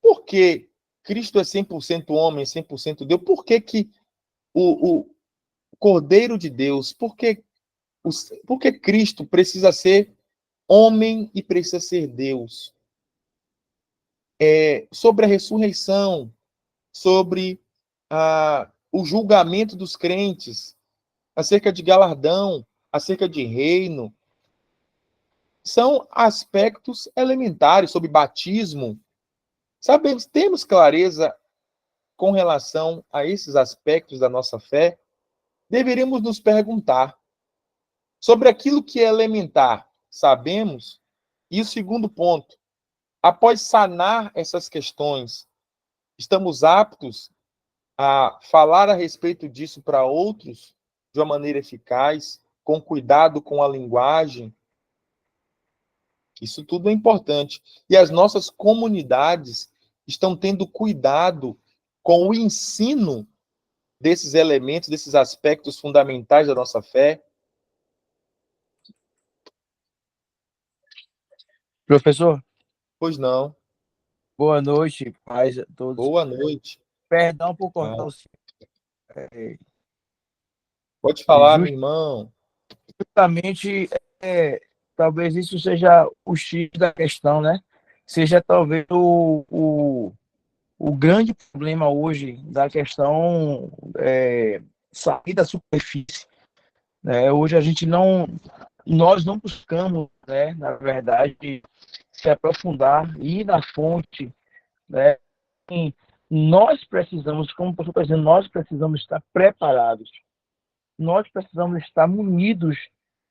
Por que Cristo é 100% homem, 100% Deus? Por que o Cordeiro de Deus, por que Cristo precisa ser homem e precisa ser Deus? Sobre a ressurreição, sobre o julgamento dos crentes, acerca de galardão, acerca de reino, são aspectos elementares, sobre batismo. Sabemos, temos clareza com relação a esses aspectos da nossa fé? Deveríamos nos perguntar sobre aquilo que é elementar. Sabemos? E o segundo ponto, após sanar essas questões, estamos aptos a falar a respeito disso para outros de uma maneira eficaz, com cuidado com a linguagem? Isso tudo é importante. E as nossas comunidades estão tendo cuidado com o ensino desses elementos, desses aspectos fundamentais da nossa fé? Professor, Pois não. boa noite, paz a todos. Boa noite. Perdão por cortar o senhor. Pode falar, meu irmão. Justamente, talvez isso seja o X da questão, né? Seja talvez o grande problema hoje da questão sair da superfície. Né? Hoje a gente nós não buscamos, né, na verdade, se aprofundar, ir na fonte, né? E nós precisamos, como o pastor está dizendo, nós precisamos estar preparados, nós precisamos estar munidos,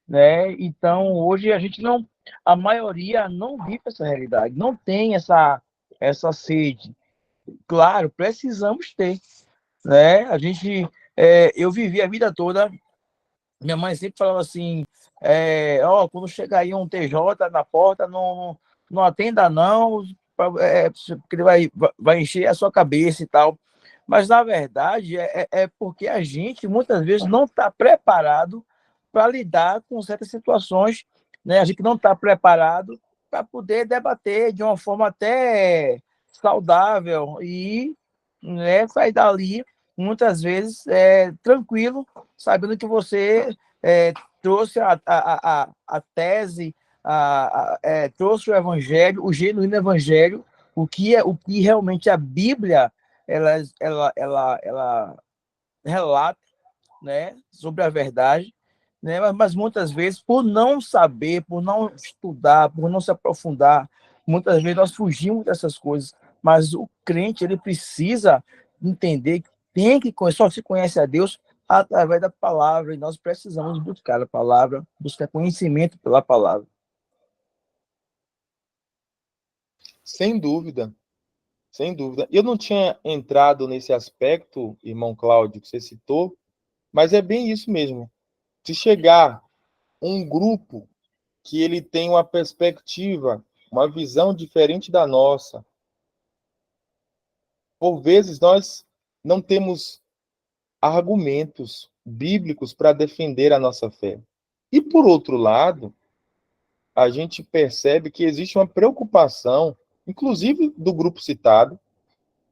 né? Então, hoje a maioria não vive essa realidade, não tem essa sede. Claro, precisamos ter, né? Eu vivi a vida toda. Minha mãe sempre falava assim, quando chegar aí um TJ na porta, não atenda não, porque ele vai encher a sua cabeça e tal. Mas, na verdade, é porque a gente, muitas vezes, não está preparado para lidar com certas situações, né? A gente não está preparado para poder debater de uma forma até saudável e, né, sair dali, muitas vezes, tranquilo, sabendo que você trouxe a tese, trouxe o evangelho, o genuíno evangelho, o que realmente a Bíblia ela relata, né, sobre a verdade, né, mas muitas vezes, por não saber, por não estudar, por não se aprofundar, muitas vezes nós fugimos dessas coisas, mas o crente, ele precisa entender que só se conhece a Deus através da palavra, e nós precisamos buscar a palavra, buscar conhecimento pela palavra. Sem dúvida, sem dúvida. Eu não tinha entrado nesse aspecto, irmão Cláudio, que você citou, mas é bem isso mesmo. Se chegar um grupo que ele tem uma perspectiva, uma visão diferente da nossa, por vezes nós não temos argumentos bíblicos para defender a nossa fé. E, por outro lado, a gente percebe que existe uma preocupação, inclusive do grupo citado,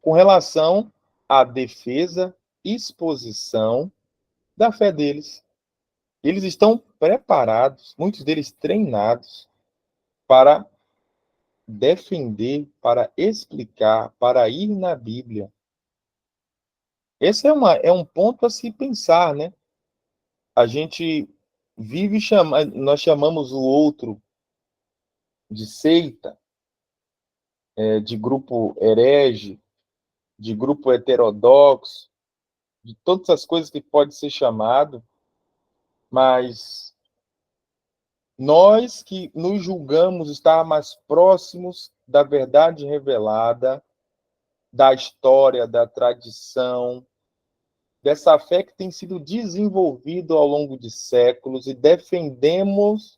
com relação à defesa e exposição da fé deles. Eles estão preparados, muitos deles treinados, para defender, para explicar, para ir na Bíblia. Esse é um ponto a se pensar, né? A gente nós chamamos o outro de seita, de grupo herege, de grupo heterodoxo, de todas as coisas que pode ser chamado, mas nós que nos julgamos estar mais próximos da verdade revelada, da história, da tradição, dessa fé que tem sido desenvolvida ao longo de séculos e defendemos,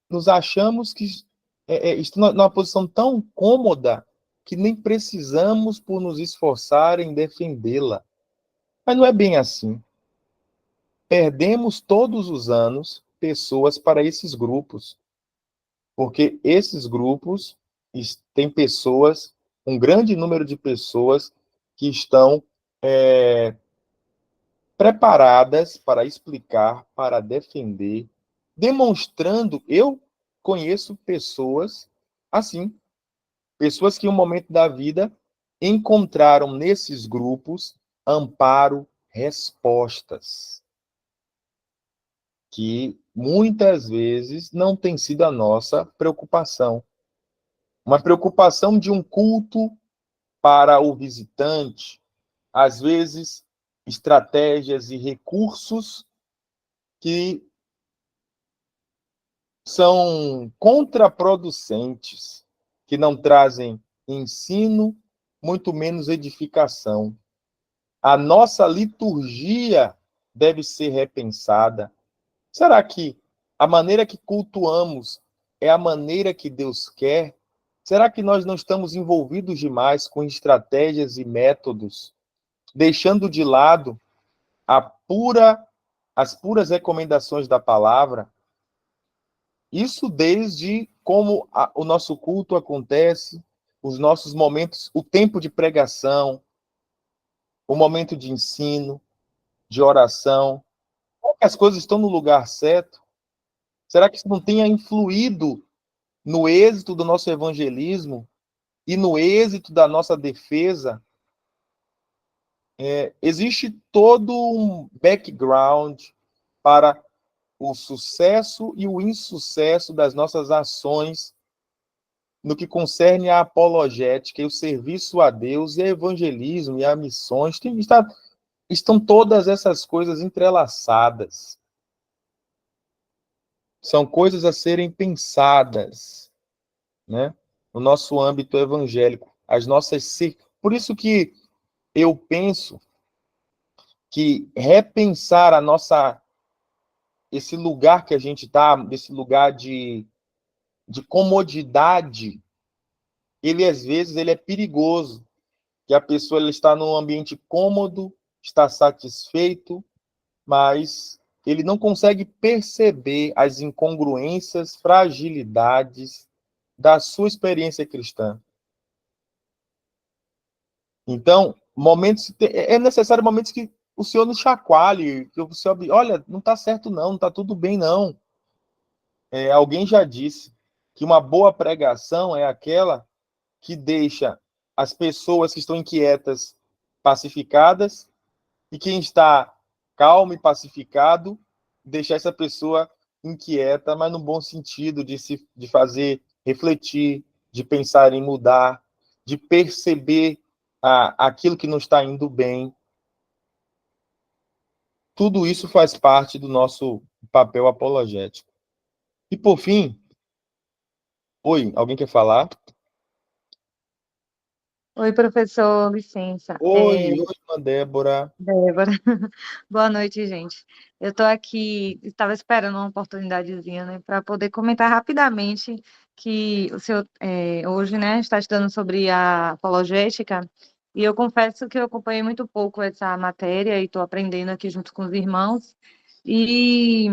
nos achamos que estamos numa posição tão cômoda que nem precisamos por nos esforçar em defendê-la. Mas não é bem assim. Perdemos todos os anos pessoas para esses grupos, porque esses grupos têm pessoas, um grande número de pessoas que estão preparadas para explicar, para defender, demonstrando. Eu conheço pessoas assim, pessoas que em um momento da vida encontraram nesses grupos amparo, respostas, que muitas vezes não tem sido a nossa preocupação. Uma preocupação de um culto para o visitante, às vezes estratégias e recursos que são contraproducentes, que não trazem ensino, muito menos edificação. A nossa liturgia deve ser repensada. Será que a maneira que cultuamos é a maneira que Deus quer? Será que nós não estamos envolvidos demais com estratégias e métodos, deixando de lado as puras recomendações da palavra? Isso desde como o nosso culto acontece, os nossos momentos, o tempo de pregação, o momento de ensino, de oração? Será que as coisas estão no lugar certo? Será que isso não tenha influído no êxito do nosso evangelismo e no êxito da nossa defesa? Existe todo um background para o sucesso e o insucesso das nossas ações no que concerne à apologética e o serviço a Deus e a evangelismo e a missões. Estão todas essas coisas entrelaçadas. São coisas a serem pensadas, né, no nosso âmbito evangélico. Por isso que eu penso que repensar esse lugar que a gente está, desse lugar de comodidade, às vezes ele é perigoso, que a pessoa ela está num ambiente cômodo, está satisfeito, mas ele não consegue perceber as incongruências, fragilidades da sua experiência cristã. Então, é necessário momentos que o Senhor nos chacoalhe, que o Senhor, olha, não está certo não está tudo bem não. Alguém já disse que uma boa pregação é aquela que deixa as pessoas que estão inquietas pacificadas, e quem está calmo e pacificado deixa essa pessoa inquieta, mas no bom sentido de fazer refletir, de pensar em mudar, de perceber aquilo que não está indo bem. Tudo isso faz parte do nosso papel apologético. E por fim, oi, alguém quer falar? Oi, professor, licença. Oi, irmã Débora. Débora. Boa noite, gente. Eu estou aqui, estava esperando uma oportunidadezinha, né, para poder comentar rapidamente que o senhor hoje, né, está estudando sobre a apologética, e eu confesso que eu acompanhei muito pouco essa matéria e estou aprendendo aqui junto com os irmãos. E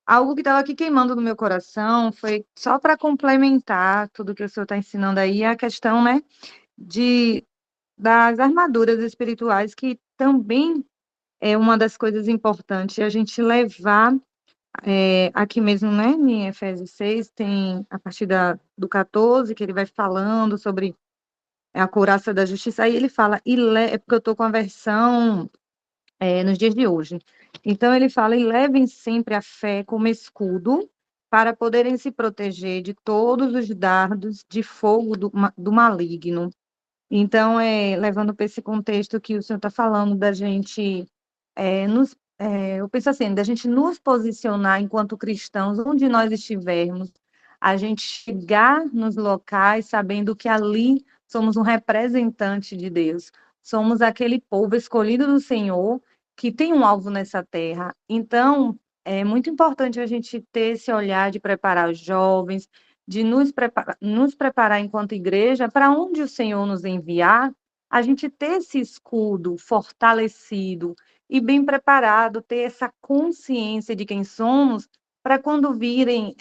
algo que estava aqui queimando no meu coração foi só para complementar tudo que o senhor está ensinando aí, a questão, né, de das armaduras espirituais, que também é uma das coisas importantes a gente levar, aqui mesmo, né, em Efésios 6, tem a partir do 14, que ele vai falando sobre a couraça da justiça, aí ele fala, é porque eu estou com a versão nos dias de hoje. Então, ele fala, e levem sempre a fé como escudo, para poderem se proteger de todos os dardos de fogo do maligno. Então, levando para esse contexto que o senhor está falando, da gente eu penso assim, da gente nos posicionar enquanto cristãos, onde nós estivermos, a gente chegar nos locais sabendo que ali somos um representante de Deus, somos aquele povo escolhido do Senhor que tem um alvo nessa terra. Então, é muito importante a gente ter esse olhar de preparar os jovens, de nos preparar enquanto igreja para onde o Senhor nos enviar, a gente ter esse escudo fortalecido e bem preparado, ter essa consciência de quem somos, para quando virem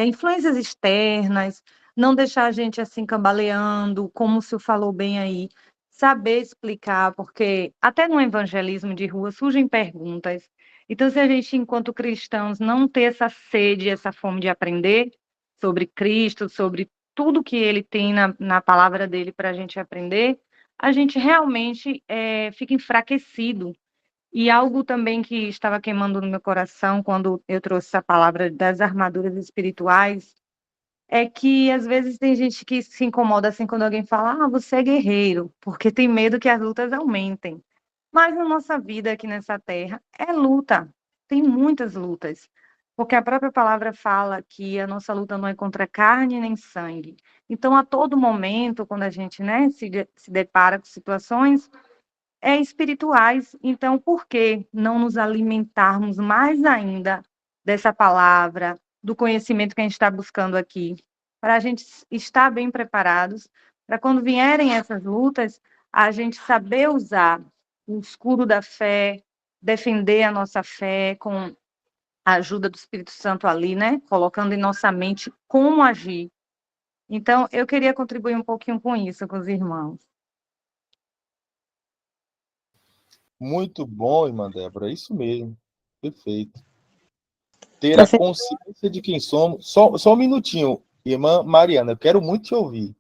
influências externas, não deixar a gente assim cambaleando, como o senhor falou bem aí, saber explicar, porque até no evangelismo de rua surgem perguntas. Então, se a gente, enquanto cristãos, não ter essa sede, essa fome de aprender sobre Cristo, sobre tudo que ele tem na palavra dele para a gente aprender, a gente realmente fica enfraquecido. E algo também que estava queimando no meu coração quando eu trouxe essa palavra das armaduras espirituais é que às vezes tem gente que se incomoda assim quando alguém fala, você é guerreiro, porque tem medo que as lutas aumentem. Mas na nossa vida aqui nessa terra é luta, tem muitas lutas, porque a própria palavra fala que a nossa luta não é contra carne nem sangue. Então, a todo momento, quando a gente, né, se depara com situações espirituais, então por que não nos alimentarmos mais ainda dessa palavra, do conhecimento que a gente está buscando aqui, para a gente estar bem preparados, para quando vierem essas lutas, a gente saber usar o escudo da fé, defender a nossa fé com a ajuda do Espírito Santo ali, né? Colocando em nossa mente como agir. Então, eu queria contribuir um pouquinho com isso, com os irmãos. Muito bom, irmã Débora, isso mesmo. Perfeito. Ter a consciência de quem somos. Só um minutinho, irmã Mariana, eu quero muito te ouvir.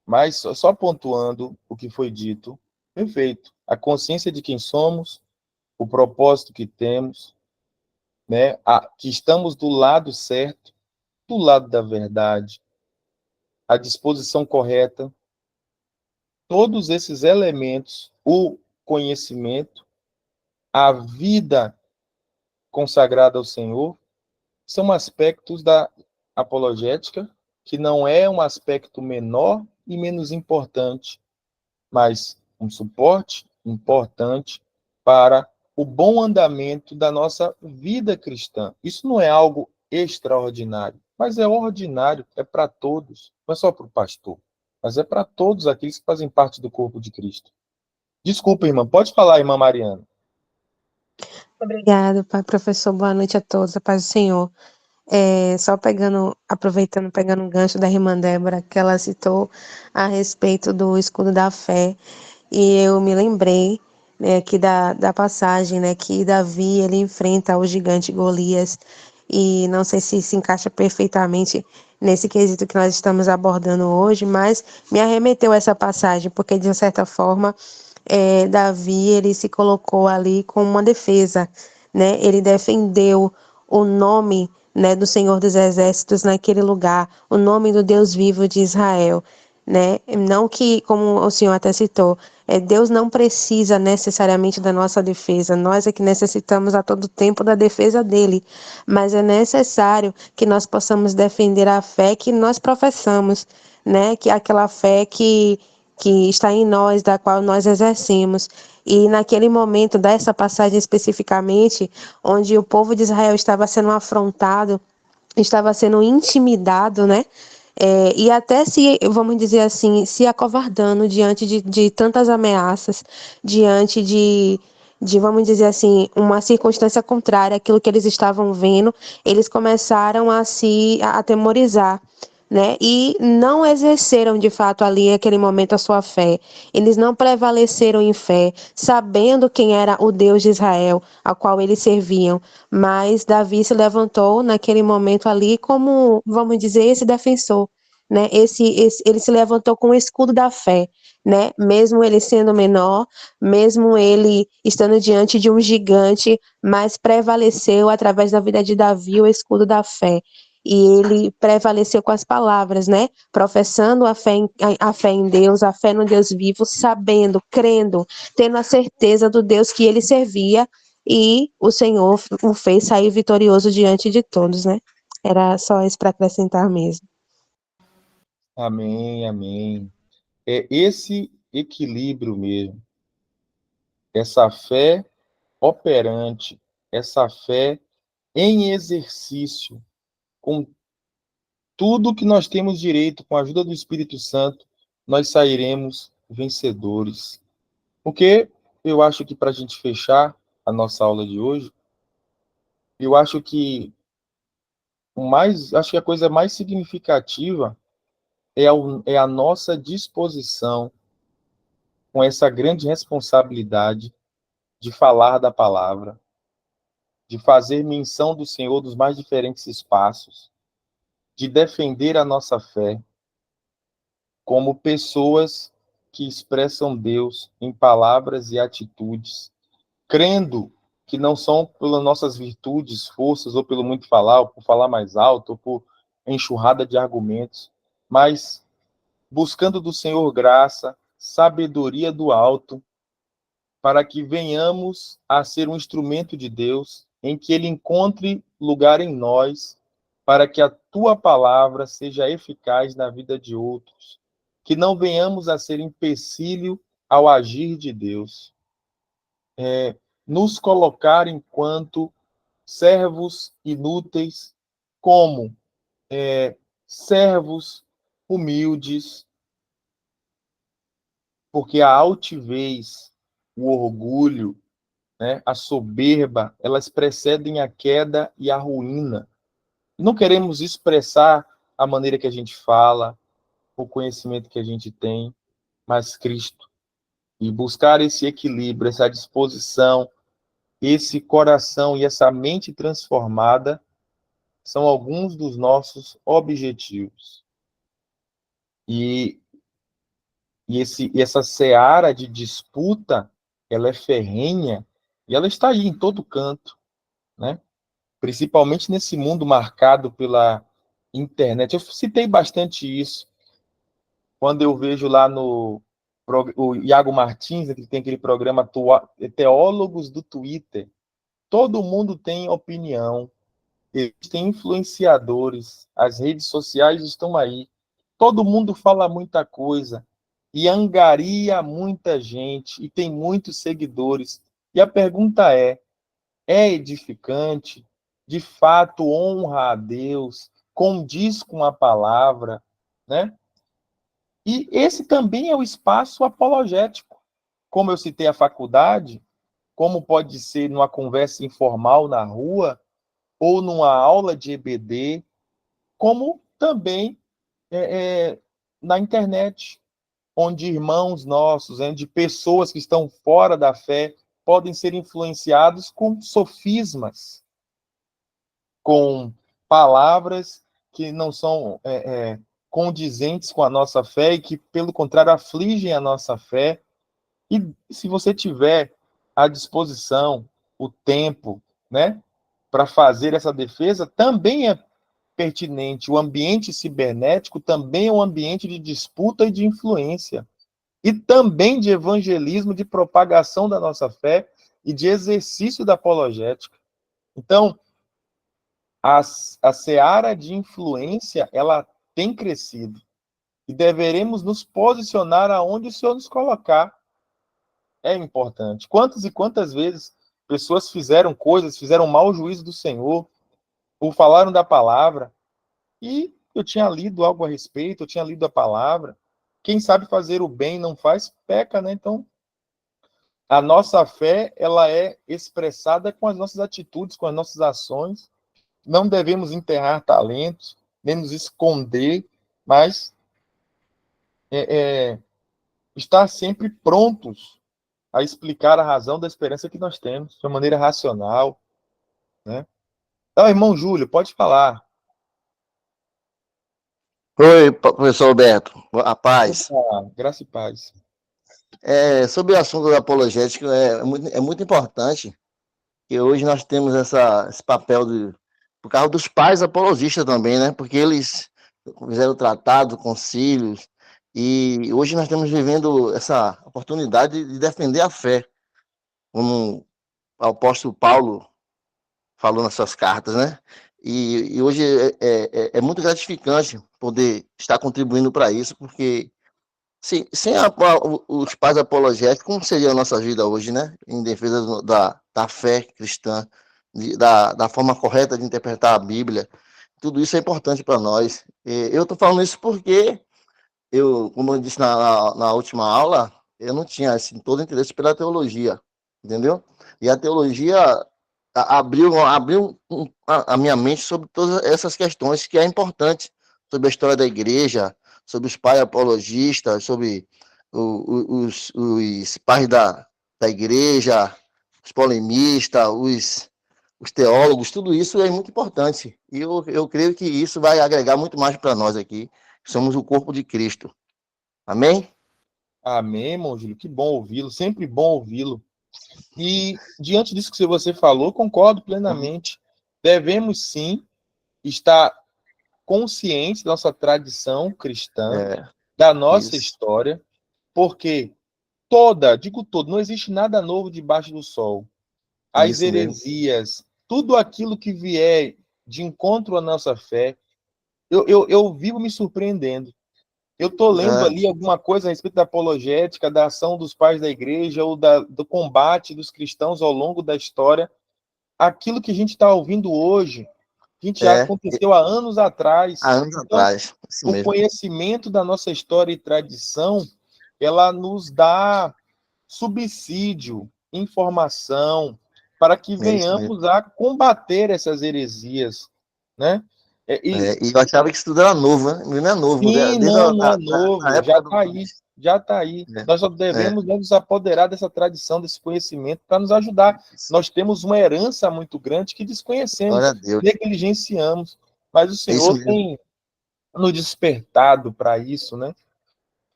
Mas só pontuando o que foi dito. Perfeito. A consciência de quem somos, o propósito que temos, né? Que estamos do lado certo, do lado da verdade, a disposição correta, todos esses elementos, o conhecimento, a vida consagrada ao Senhor, são aspectos da apologética, que não é um aspecto menor e menos importante, mas um suporte importante para o bom andamento da nossa vida cristã. Isso não é algo extraordinário, mas é ordinário, é para todos, não é só para o pastor, mas é para todos aqueles que fazem parte do corpo de Cristo. Desculpa, irmã, pode falar, irmã Mariana. Obrigada, pai professor. Boa noite a todos, a paz do Senhor. Só pegando um gancho da irmã Débora, que ela citou a respeito do escudo da fé, e eu me lembrei, né, aqui da passagem, né, que Davi, ele enfrenta o gigante Golias, e não sei se encaixa perfeitamente nesse quesito que nós estamos abordando hoje, mas me arremeteu essa passagem, porque de certa forma, Davi, ele se colocou ali como uma defesa, né, ele defendeu o nome, né, do Senhor dos Exércitos naquele lugar, o nome do Deus vivo de Israel, né? Não que, como o senhor até citou, Deus não precisa necessariamente da nossa defesa, nós é que necessitamos a todo tempo da defesa dele, mas é necessário que nós possamos defender a fé que nós professamos, né? Que é aquela fé que está em nós, da qual nós exercemos. E naquele momento dessa passagem especificamente, onde o povo de Israel estava sendo afrontado, estava sendo intimidado, né? E até se, vamos dizer assim, se acovardando diante de tantas ameaças, diante vamos dizer assim, uma circunstância contrária àquilo que eles estavam vendo, eles começaram a se atemorizar, né? E não exerceram de fato ali naquele momento a sua fé. Eles não prevaleceram em fé, sabendo quem era o Deus de Israel, ao qual eles serviam. Mas Davi se levantou naquele momento ali como, vamos dizer, esse defensor, né? Ele se levantou com o escudo da fé, né? Mesmo ele sendo menor, mesmo ele estando diante de um gigante, mas prevaleceu através da vida de Davi o escudo da fé. E ele prevaleceu com as palavras, né? Professando a fé em Deus, a fé no Deus vivo, sabendo, crendo, tendo a certeza do Deus que ele servia, e o Senhor o fez sair vitorioso diante de todos, né? Era só isso para acrescentar mesmo. Amém, amém. É esse equilíbrio mesmo, essa fé operante, essa fé em exercício, com tudo que nós temos direito, com a ajuda do Espírito Santo, nós sairemos vencedores. Porque eu acho que para a gente fechar a nossa aula de hoje, eu acho que acho que a coisa mais significativa é a nossa disposição com essa grande responsabilidade de falar da palavra, de fazer menção do Senhor dos mais diferentes espaços, de defender a nossa fé como pessoas que expressam Deus em palavras e atitudes, crendo que não são pelas nossas virtudes, forças, ou pelo muito falar, ou por falar mais alto, ou por enxurrada de argumentos, mas buscando do Senhor graça, sabedoria do alto, para que venhamos a ser um instrumento de Deus, em que Ele encontre lugar em nós, para que a Tua palavra seja eficaz na vida de outros, que não venhamos a ser empecilho ao agir de Deus. Nos colocar enquanto servos inúteis, como servos humildes, porque a altivez, o orgulho, né, a soberba, elas precedem a queda e a ruína. Não queremos expressar a maneira que a gente fala, o conhecimento que a gente tem, mas Cristo. E buscar esse equilíbrio, essa disposição, esse coração e essa mente transformada são alguns dos nossos objetivos. E essa seara de disputa, ela é ferrenha e ela está aí em todo canto, né? Principalmente nesse mundo marcado pela internet. Eu citei bastante isso quando eu vejo lá no o Iago Martins, que tem aquele programa Teólogos do Twitter. Todo mundo tem opinião, existem influenciadores, as redes sociais estão aí, todo mundo fala muita coisa e angaria muita gente e tem muitos seguidores. E a pergunta é edificante? De fato honra a Deus? Condiz com a palavra, né? E esse também é o espaço apologético. Como eu citei a faculdade, como pode ser numa conversa informal na rua, ou numa aula de EBD, como também na internet, onde irmãos nossos, onde pessoas que estão fora da fé podem ser influenciados com sofismas, com palavras que não são condizentes com a nossa fé e que, pelo contrário, afligem a nossa fé. E se você tiver à disposição o tempo, né, para fazer essa defesa, também é pertinente. O ambiente cibernético também é um ambiente de disputa e de influência. E também de evangelismo, de propagação da nossa fé e de exercício da apologética. Então, a seara de influência, ela tem crescido. E deveremos nos posicionar aonde o Senhor nos colocar. É importante. Quantas e quantas vezes pessoas fizeram coisas, fizeram mau juízo do Senhor, ou falaram da palavra, e eu tinha lido algo a respeito, eu tinha lido a palavra. Quem sabe fazer o bem não faz, peca, né? Então, a nossa fé, ela é expressada com as nossas atitudes, com as nossas ações. Não devemos enterrar talentos, nem nos esconder, mas estar sempre prontos a explicar a razão da esperança que nós temos, de uma maneira racional, né? Então, irmão Júlio, pode falar. Oi, professor Alberto, a paz. Opa, graça e paz. Sobre o assunto da apologética, é muito importante que hoje nós temos esse papel por causa dos pais apologistas também, né? Porque eles fizeram tratado, concílios, e hoje nós estamos vivendo essa oportunidade de defender a fé, como o apóstolo Paulo falou nas suas cartas, né? E hoje é muito gratificante poder estar contribuindo para isso, porque sem os pais apologéticos, como seria a nossa vida hoje, né? Em defesa da fé cristã, da forma correta de interpretar a Bíblia. Tudo isso é importante para nós. Eu estou falando isso porque como eu disse na última aula, eu não tinha assim, todo o interesse pela teologia, entendeu? E a teologia abriu a minha mente sobre todas essas questões que é importante, sobre a história da igreja, sobre os pais apologistas, sobre os pais da igreja, os polemistas, os teólogos, tudo isso é muito importante. E eu creio que isso vai agregar muito mais para nós aqui, que somos o corpo de Cristo. Amém? Amém, irmão Júlio. Que bom ouvi-lo, sempre bom ouvi-lo. E, diante disso que você falou, concordo plenamente. Devemos, sim, estar conscientes da nossa tradição cristã, da nossa história, porque digo todo, não existe nada novo debaixo do sol. As heresias, tudo aquilo que vier de encontro à nossa fé, eu vivo me surpreendendo. Eu estou lendo ali alguma coisa a respeito da apologética, da ação dos pais da igreja, ou do combate dos cristãos ao longo da história. Aquilo que a gente está ouvindo hoje, a gente já aconteceu há anos atrás. Há anos atrás, isso o mesmo. conhecimento da nossa história e tradição, ela nos dá subsídio, informação, para que venhamos a combater essas heresias, né? E eu achava que isso tudo era novo, né? Não é novo, Sim, desde não, não é a novo, já época está aí, já está aí. É, Nós só devemos nos apoderar dessa tradição, desse conhecimento, para nos ajudar. Nós temos uma herança muito grande que desconhecemos, glória a Deus. negligenciamos, mas o É isso Senhor mesmo. tem nos despertado para isso, né?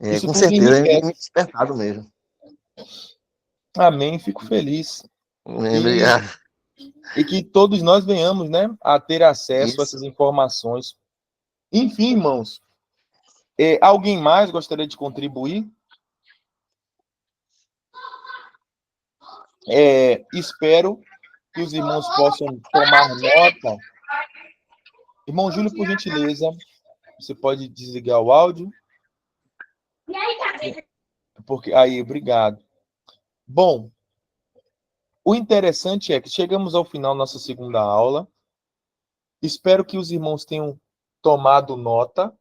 Isso Com tudo certeza, é me enriquece. despertado mesmo. Amém, fico feliz. E, Obrigado. e que todos nós venhamos, né, a ter acesso a Isso. essas informações. Enfim, irmãos, alguém mais gostaria de contribuir? Espero que os irmãos possam tomar nota. Irmão Júlio, por gentileza, você pode desligar o áudio? Porque aí, obrigado. Bom, o interessante é que chegamos ao final da nossa segunda aula. Espero que os irmãos tenham tomado nota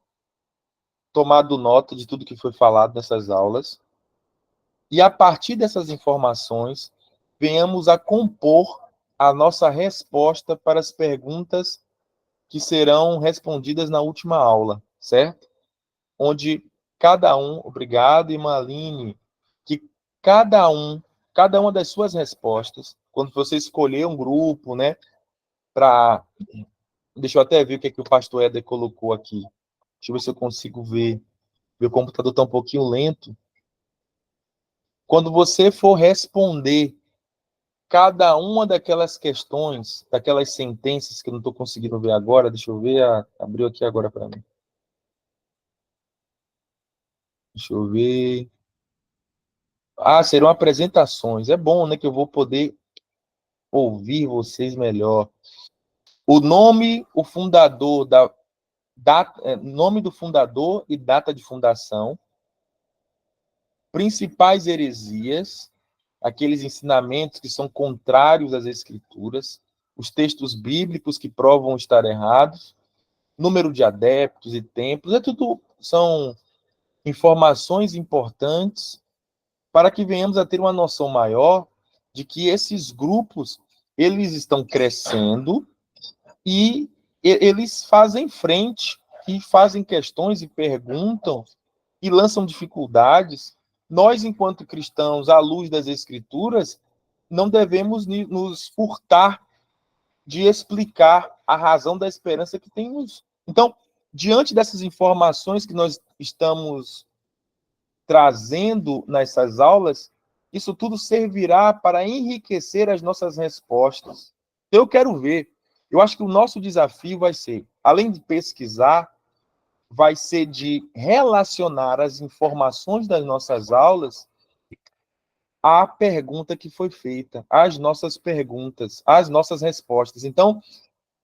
de tudo que foi falado nessas aulas. E a partir dessas informações, venhamos a compor a nossa resposta para as perguntas que serão respondidas na última aula, certo? Onde cada um, obrigado, irmã Aline, que cada uma das suas respostas, quando você escolher um grupo, né, deixa eu até ver o que é que o pastor Éder colocou aqui. Deixa eu ver se eu consigo ver. Meu computador está um pouquinho lento. Quando você for responder cada uma daquelas questões, daquelas sentenças que eu não estou conseguindo ver agora, deixa eu ver, abriu aqui agora para mim. Deixa eu ver. Serão apresentações. É bom, né, que eu vou poder ouvir vocês melhor. O nome, o fundador nome do fundador e data de fundação, principais heresias, aqueles ensinamentos que são contrários às escrituras, os textos bíblicos que provam estar errados, número de adeptos e templos, tudo são informações importantes para que venhamos a ter uma noção maior de que esses grupos, eles estão crescendo e eles fazem frente e fazem questões e perguntam e lançam dificuldades. Nós, enquanto cristãos, à luz das Escrituras, não devemos nos furtar de explicar a razão da esperança que temos. Então, diante dessas informações que nós estamos trazendo nessas aulas, isso tudo servirá para enriquecer as nossas respostas. Eu quero ver. Eu acho que o nosso desafio vai ser, além de pesquisar, vai ser de relacionar as informações das nossas aulas à pergunta que foi feita, às nossas perguntas, às nossas respostas. Então,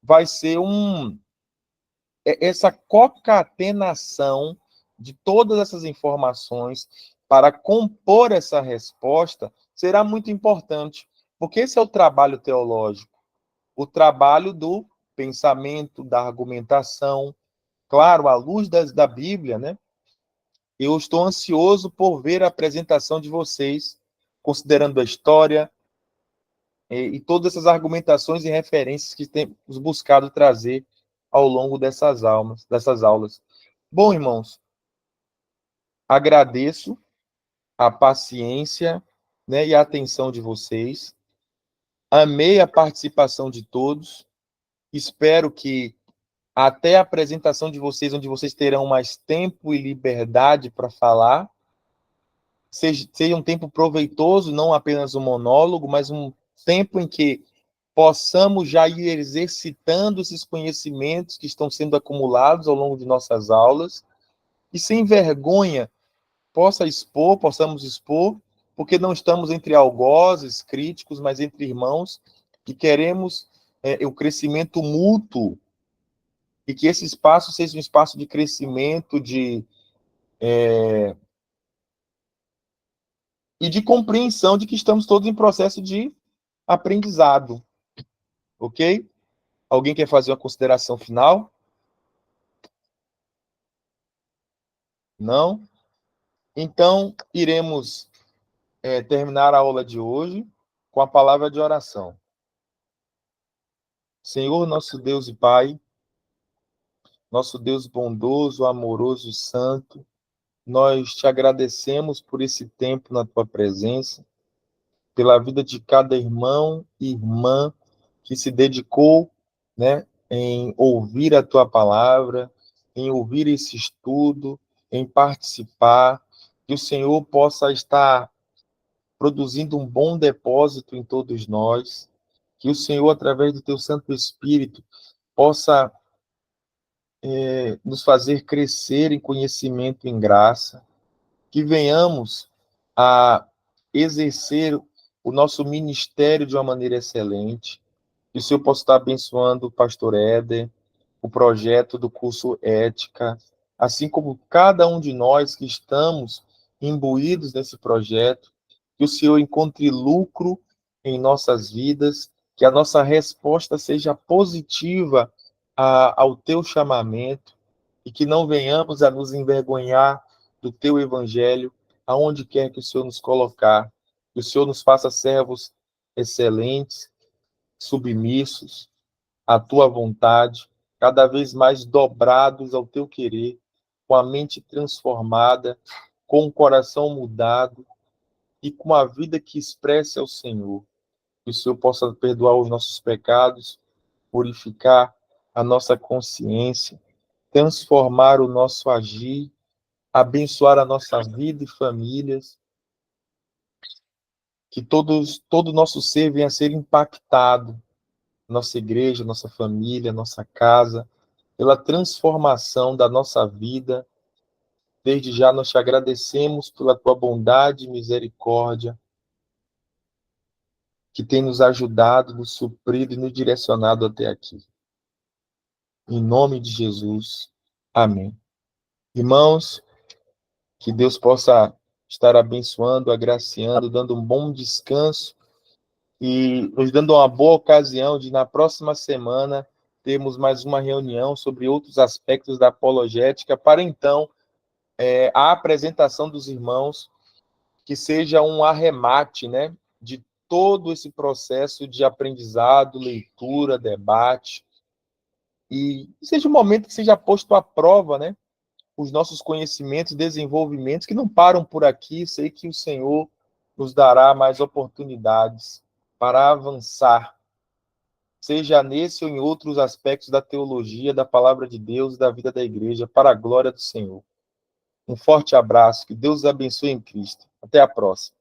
vai ser essa concatenação de todas essas informações para compor essa resposta será muito importante, porque esse é o trabalho teológico, o trabalho do pensamento, da argumentação, claro, à luz da Bíblia, né? Eu estou ansioso por ver a apresentação de vocês, considerando a história e todas essas argumentações e referências que temos buscado trazer ao longo dessas aulas. Bom, irmãos, agradeço a paciência, né, e a atenção de vocês. Amei a participação de todos. Espero que até a apresentação de vocês, onde vocês terão mais tempo e liberdade para falar, seja um tempo proveitoso, não apenas um monólogo, mas um tempo em que possamos já ir exercitando esses conhecimentos que estão sendo acumulados ao longo de nossas aulas, e sem vergonha possamos expor, porque não estamos entre algozes, críticos, mas entre irmãos que queremos o crescimento mútuo, e que esse espaço seja um espaço de crescimento, e de compreensão de que estamos todos em processo de aprendizado. Ok? Alguém quer fazer uma consideração final? Não? Então, iremos terminar a aula de hoje com a palavra de oração. Senhor, nosso Deus e Pai, nosso Deus bondoso, amoroso e santo, nós te agradecemos por esse tempo na tua presença, pela vida de cada irmão e irmã que se dedicou, né, em ouvir a tua palavra, em ouvir esse estudo, em participar, que o Senhor possa estar produzindo um bom depósito em todos nós, que o Senhor, através do teu Santo Espírito, possa nos fazer crescer em conhecimento e em graça, que venhamos a exercer o nosso ministério de uma maneira excelente, que o Senhor possa estar abençoando o pastor Éder, o projeto do curso Ética, assim como cada um de nós que estamos imbuídos nesse projeto, que o Senhor encontre lucro em nossas vidas, que a nossa resposta seja positiva ao teu chamamento e que não venhamos a nos envergonhar do teu evangelho, aonde quer que o Senhor nos colocar, que o Senhor nos faça servos excelentes, submissos à tua vontade, cada vez mais dobrados ao teu querer, com a mente transformada, com o coração mudado e com a vida que expresse ao Senhor. Que o Senhor possa perdoar os nossos pecados, purificar a nossa consciência, transformar o nosso agir, abençoar a nossa vida e famílias, que todo o nosso ser venha a ser impactado, nossa igreja, nossa família, nossa casa, pela transformação da nossa vida. Desde já nós te agradecemos pela tua bondade e misericórdia, que tem nos ajudado, nos suprido e nos direcionado até aqui. Em nome de Jesus. Amém. Irmãos, que Deus possa estar abençoando, agraciando, dando um bom descanso e nos dando uma boa ocasião de, na próxima semana, termos mais uma reunião sobre outros aspectos da apologética, para então a apresentação dos irmãos, que seja um arremate, né, de todo esse processo de aprendizado, leitura, debate, e seja um momento que seja posto à prova, né, os nossos conhecimentos, desenvolvimentos, que não param por aqui. Sei que o Senhor nos dará mais oportunidades para avançar, seja nesse ou em outros aspectos da teologia, da palavra de Deus e da vida da igreja, para a glória do Senhor. Um forte abraço, que Deus os abençoe em Cristo. Até a próxima.